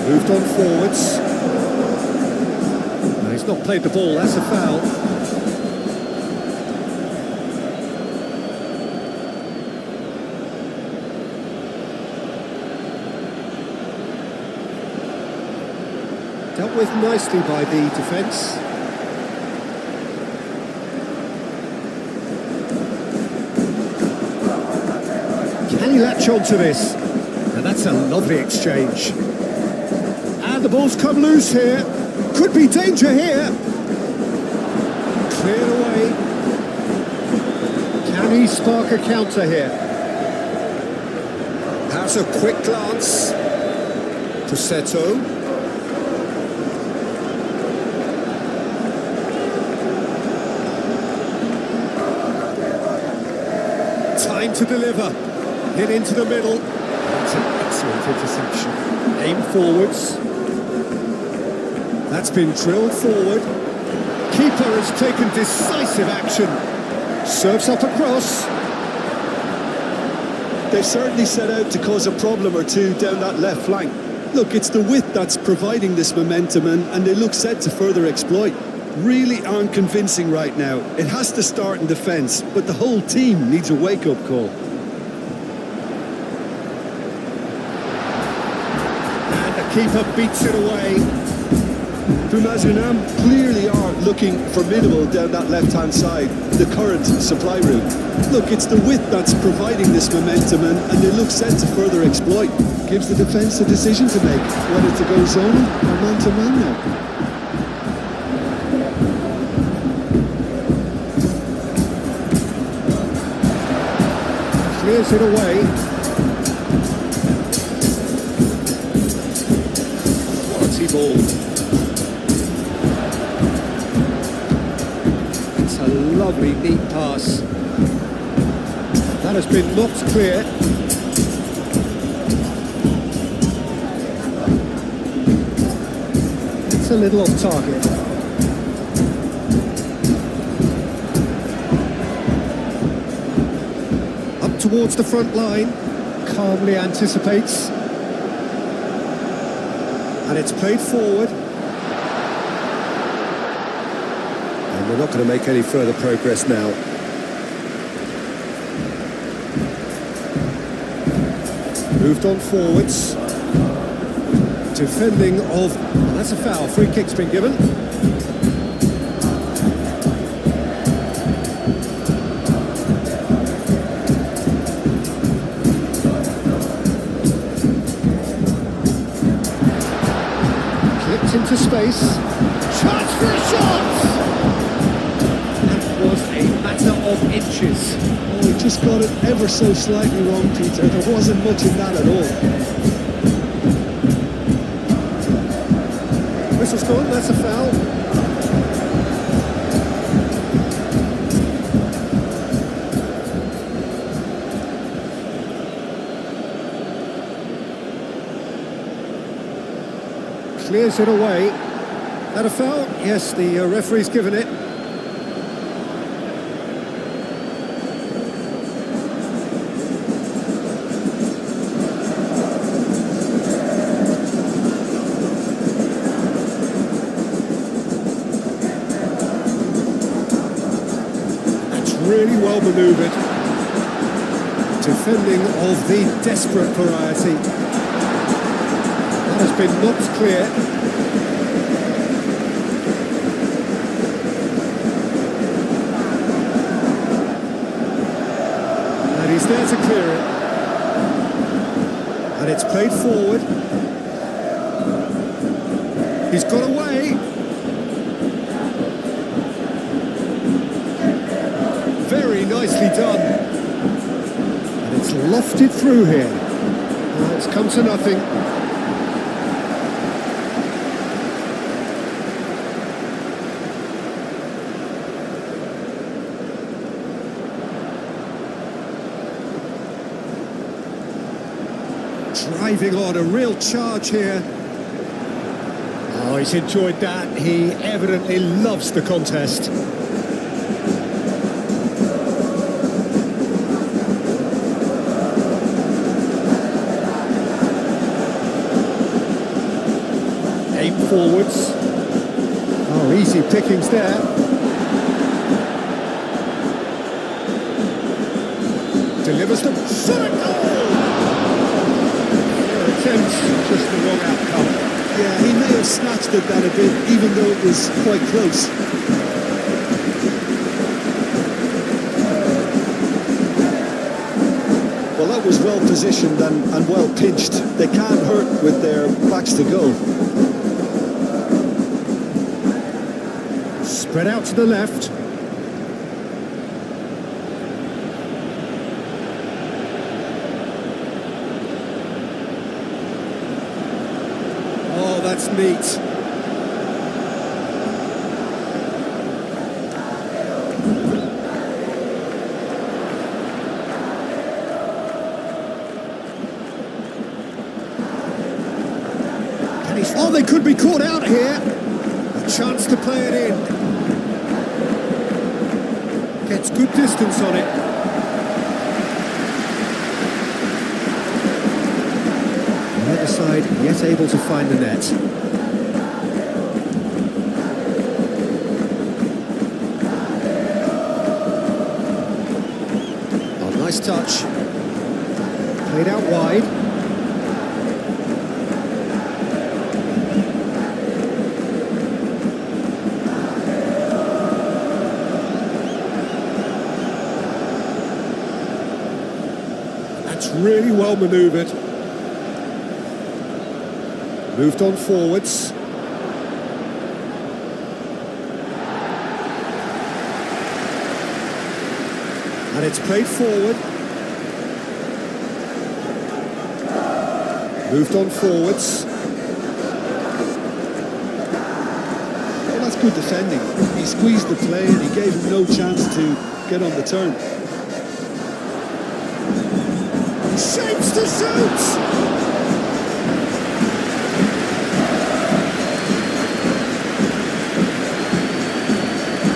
Moved on forwards. No, he's not played the ball, that's a foul. Dealt with nicely by the defence. Can he latch on to this? Now that's a lovely exchange. And the ball's come loose here. Could be danger here. Cleared away. Can he spark a counter here? Has a quick glance. Presetto. to deliver. Hit into the middle. That's an excellent interception. Aim forwards. That's been drilled forward. Keeper has taken decisive action. Serves up across. They've certainly set out to cause a problem or two down that left flank. Look, it's the width that's providing this momentum, and they look set to further exploit. Really aren't convincing right now. It has to start in defence, but the whole team needs a wake-up call. And the keeper beats it away. Pumas clearly are looking formidable down that left-hand side, the current supply route. Look, it's the width that's providing this momentum, and they look set to further exploit. Gives the defence a decision to make, whether to go zone or man-to-man now. Clears it away. Quality ball. It's a lovely, neat pass. That has been knocked clear. It's a little off target. Up towards the front line. Calmly anticipates. And it's played forward. And we're not going to make any further progress now. Moved on forwards. Defending of... Well, that's a foul. Free kick's been given. Clipped into space. Chance for a shot! That was a matter of inches. Oh, he just got it ever so slightly wrong, Peter. There wasn't much in that at all. Whistle's gone, that's a foul. Clears it away. That a foul? Yes, the referee's given it. Really well manoeuvred. Defending of the desperate variety. That has been knocked clear. And he's there to clear it. And it's played forward. He's got away. Very nicely done. And it's lofted through here. Well, it's come to nothing. Driving on, a real charge here. Oh, he's enjoyed that. He evidently loves the contest. Aim forwards. Oh, easy pickings there. Delivers them. Shot a goal! Their attempts, just the wrong outcome. Yeah, he may have snatched at that a bit, even though it was quite close. Well, that was well positioned and well pinched. They can't hurt with their backs to goal. Spread out to the left. Oh, that's neat. Oh, they could be caught out here. A chance to play it in. Gets good distance on it. The other side yet able to find the net. Oh, nice touch. Played out wide. Really well manoeuvred. Moved on forwards. And it's played forward. Moved on forwards. Well, that's good defending. He squeezed the play and he gave him no chance to get on the turn. Shapes to shoot!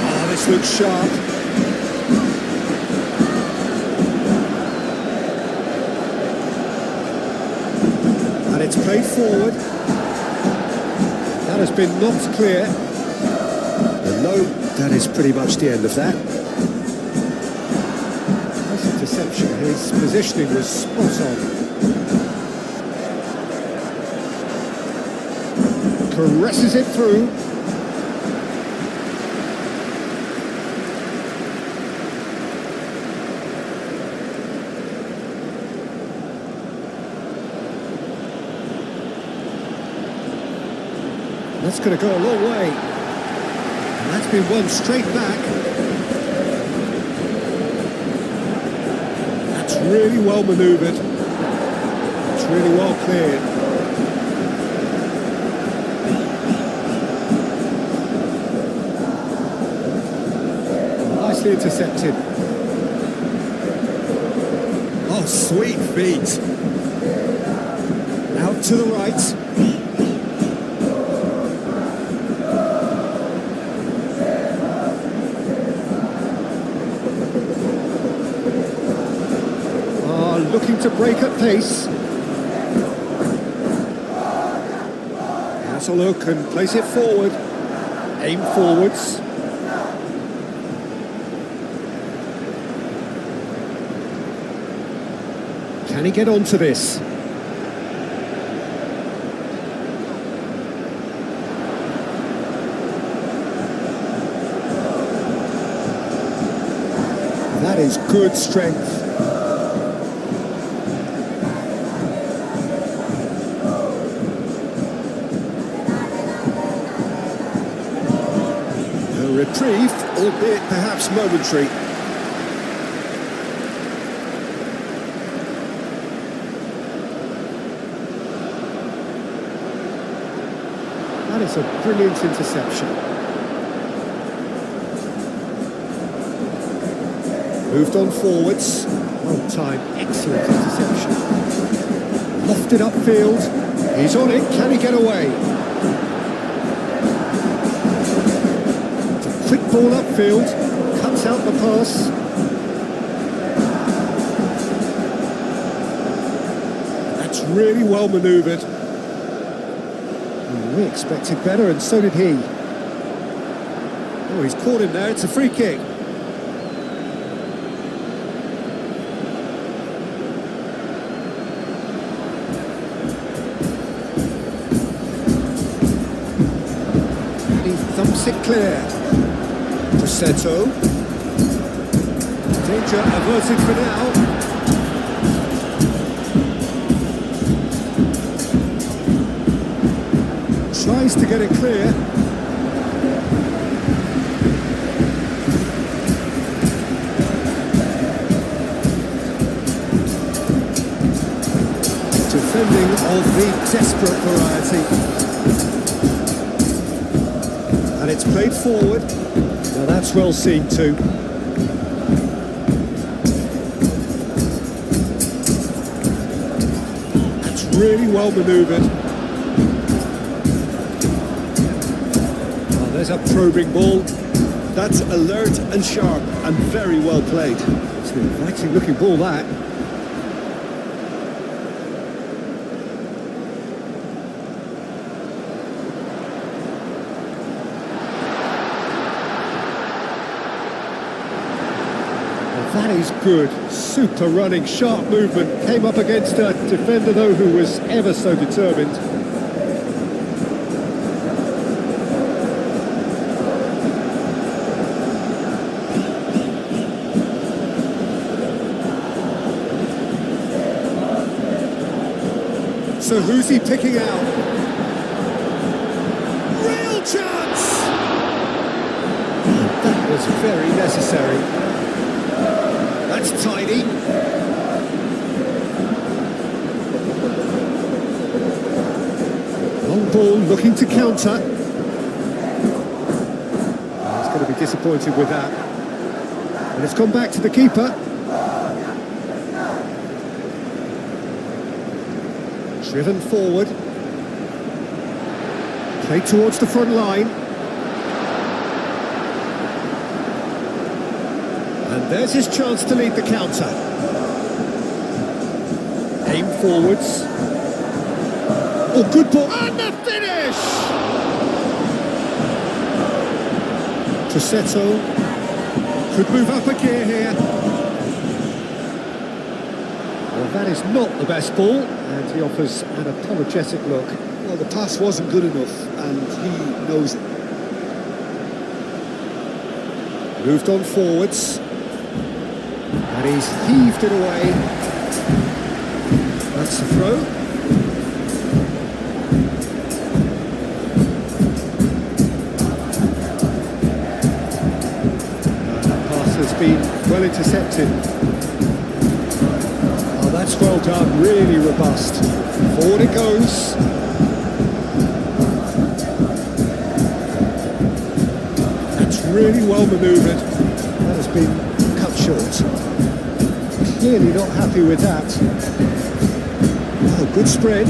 Oh, this looks sharp. And it's played forward. That has been knocked clear. And no, that is pretty much the end of that. Interception. His positioning was spot on. Caresses it through. That's going to go a long way. And that's been won straight back. Really well manoeuvred. It's really well cleared. Nicely intercepted. Oh, sweet feet. Out to the right. Looking to break at pace. Has a look and place it forward. Aim forwards. Can he get onto this? That is good strength. Reprieve, albeit perhaps momentary. That is a brilliant interception. Moved on forwards. Well timed, excellent interception. Lofted upfield. He's on it, can he get away? Quick ball upfield, cuts out the pass. That's really well manoeuvred. We expected better, and so did he. Oh, he's caught him there, it's a free kick. He thumps it clear. Seto. Danger averted for now. Tries to get it clear. Defending of the desperate variety. And it's played forward. Now that's well seen too. That's really well manoeuvred. There's a probing ball. That's alert and sharp and very well played. It's an inviting looking ball, that. That is good. Super running, sharp movement. Came up against a defender, though, who was ever so determined. So who's he picking out? Real chance! That was very necessary. That's tidy. Long ball looking to counter. He's going to be disappointed with that. And it's gone back to the keeper. Driven forward. Played towards the front line. And there's his chance to lead the counter. Aim forwards. Oh, good ball. And the finish! Trosetto could move up a gear here. Well, that is not the best ball, and he offers an apologetic look. Well, the pass wasn't good enough, and he knows it. Moved on forwards. And he's heaved it away. That's the throw. That pass has been well intercepted. Oh, that's well done, really robust. Forward it goes. That's really well manoeuvred. That has been cut short. Clearly not happy with that. Oh, good spread.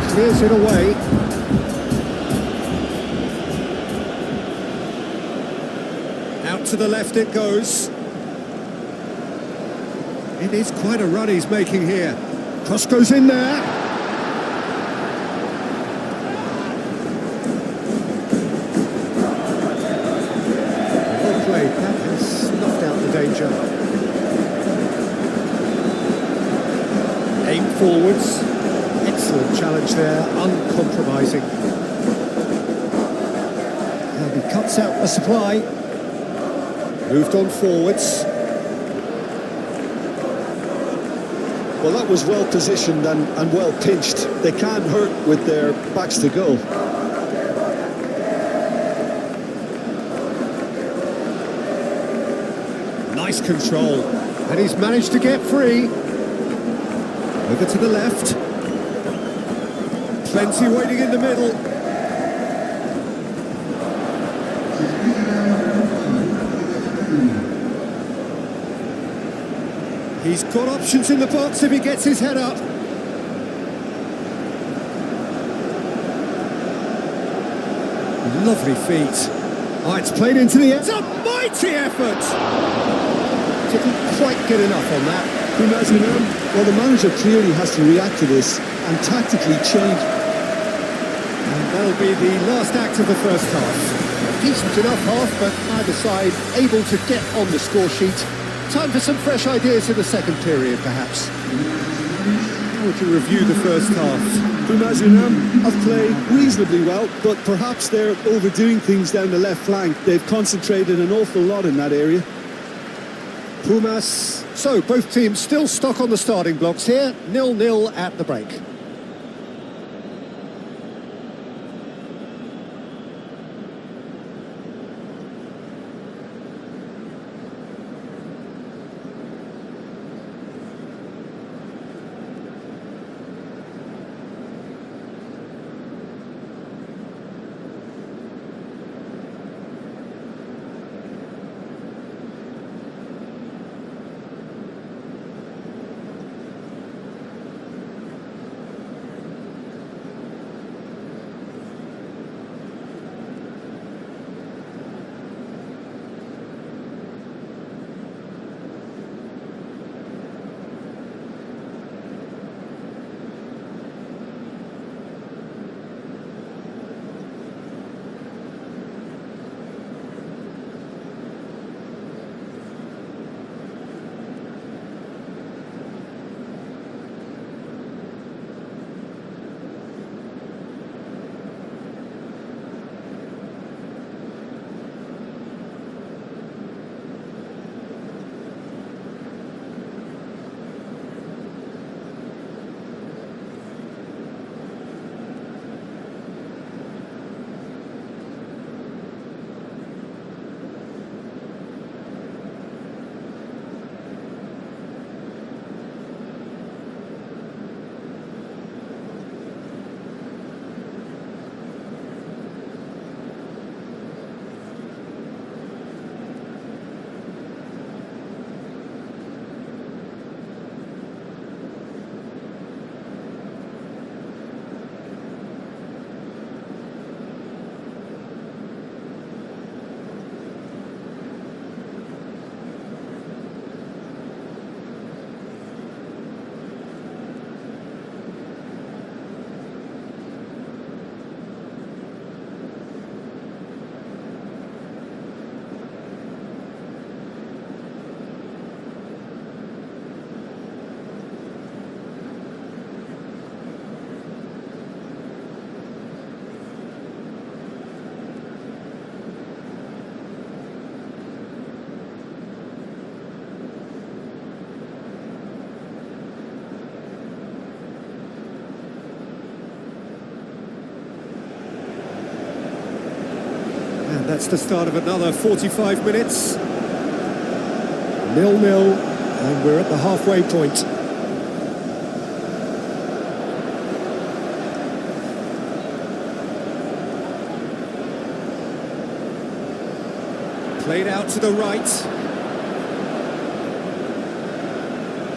Clears it away. Out to the left it goes. It is quite a run he's making here. Cross goes in there. That has snuffed out the danger. Aim forwards. Excellent challenge there, uncompromising. And he cuts out the supply. Moved on forwards. Well, that was well positioned and well pinched. They can't hurt with their backs to goal. Nice control, and he's managed to get free. Over to the left. Plenty waiting in the middle. He's got options in the box if he gets his head up. Lovely feet. Oh, it's played into the end. It's a mighty effort! Didn't quite get enough on that. Well, the manager clearly has to react to this and tactically change. And that'll be the last act of the first half. A decent enough half, but either side able to get on the score sheet. Time for some fresh ideas in the second period, perhaps. How would you review the first half? Pumas have played reasonably well, but perhaps they're overdoing things down the left flank. They've concentrated an awful lot in that area. Pumas. So, both teams still stuck on the starting blocks here. 0-0 at the break. That's the start of another 45 minutes. 0-0, and we're at the halfway point. Played out to the right.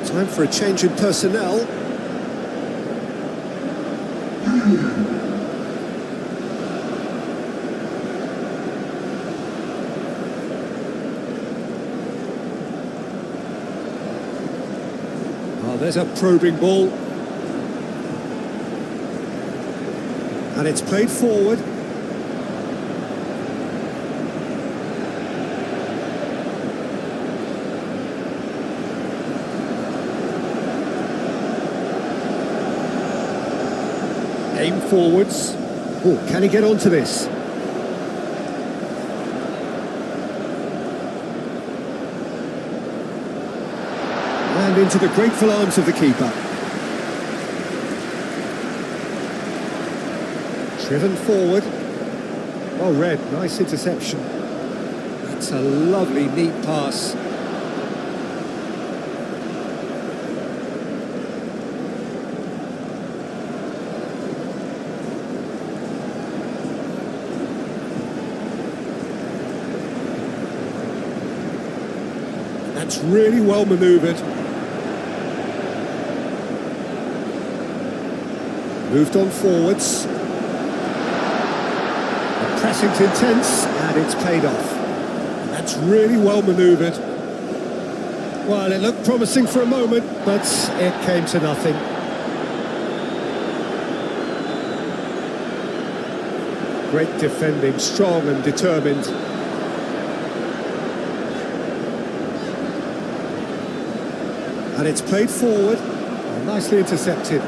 Time for a change in personnel. Oh, there's a probing ball. And it's played forward. Aim forwards. Oh, can he get onto this? And into the grateful arms of the keeper. Driven forward. Well read, nice interception. That's a lovely, neat pass. That's really well manoeuvred. Moved on forwards. The pressing's intense and it's paid off. That's really well manoeuvred. Well, it looked promising for a moment, but it came to nothing. Great defending, strong and determined. And it's played forward, nicely intercepted.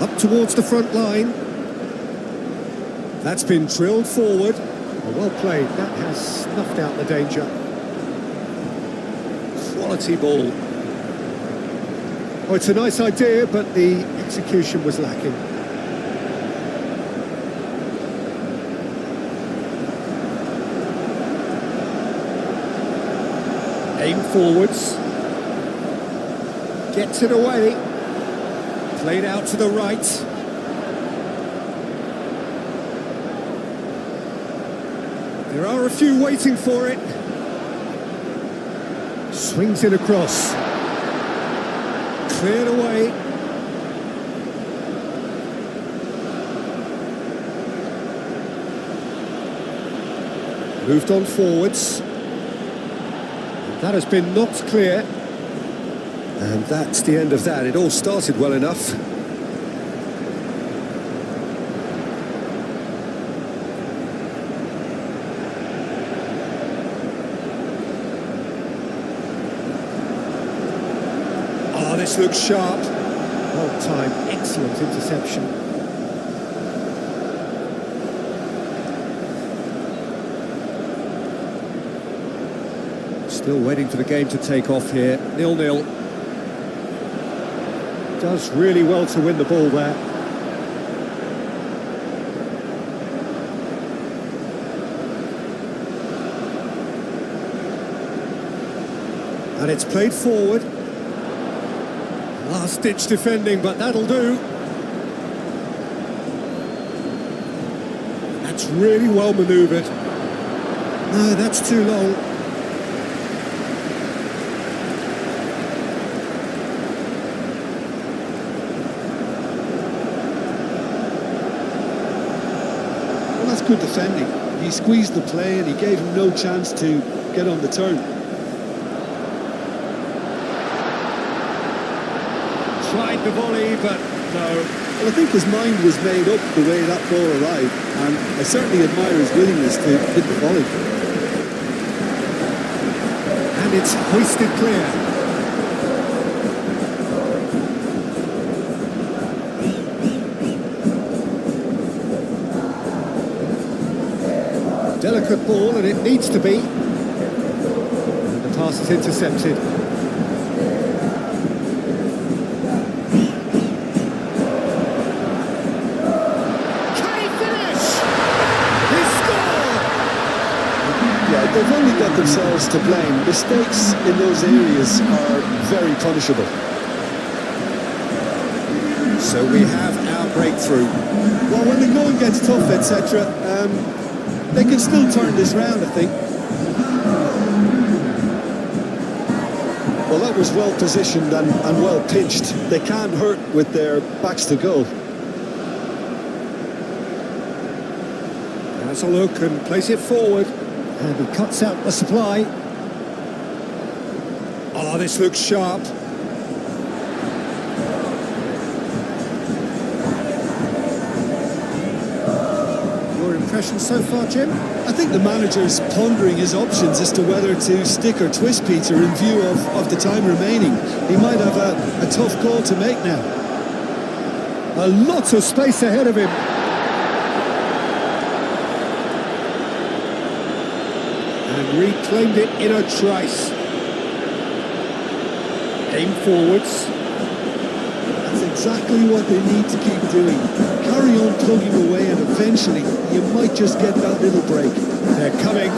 Up towards the front line. That's been drilled forward. Well played, that has snuffed out the danger. Quality ball. Oh, it's a nice idea, but the execution was lacking. Aim forwards. Gets it away. Played out to the right. There are a few waiting for it. Swings it across. Cleared away. Moved on forwards. That has been knocked clear. And that's the end of that. It all started well enough. Oh, this looks sharp. Well timed, excellent interception. Still waiting for the game to take off here. 0-0. Does really well to win the ball there. And it's played forward. Last-ditch defending, but that'll do. That's really well manoeuvred. No, that's too long. Good defending. He squeezed the play and he gave him no chance to get on the turn. Tried the volley, but no. Well, I think his mind was made up the way that ball arrived, and I certainly admire his willingness to hit the volley. And it's hoisted clear. Delicate ball, and it needs to be. And the pass is intercepted. Can he finish? He scored! they've only got themselves to blame. Mistakes in those areas are very punishable. So we have our breakthrough. Well, when the going gets tough, etc., they can still turn this round, I think. Well, that was well positioned and well pitched. They can't hurt with their backs to goal. Has a look and plays it forward. And he cuts out the supply. Oh, this looks sharp. Your impression so far, Jim? I think the manager's pondering his options as to whether to stick or twist Peter in view of the time remaining. He might have a tough call to make now. A lot of space ahead of him. And reclaimed it in a trice. Aim forwards. That's exactly what they need to keep doing. Carry on plugging away and eventually you might just get that little break. They're coming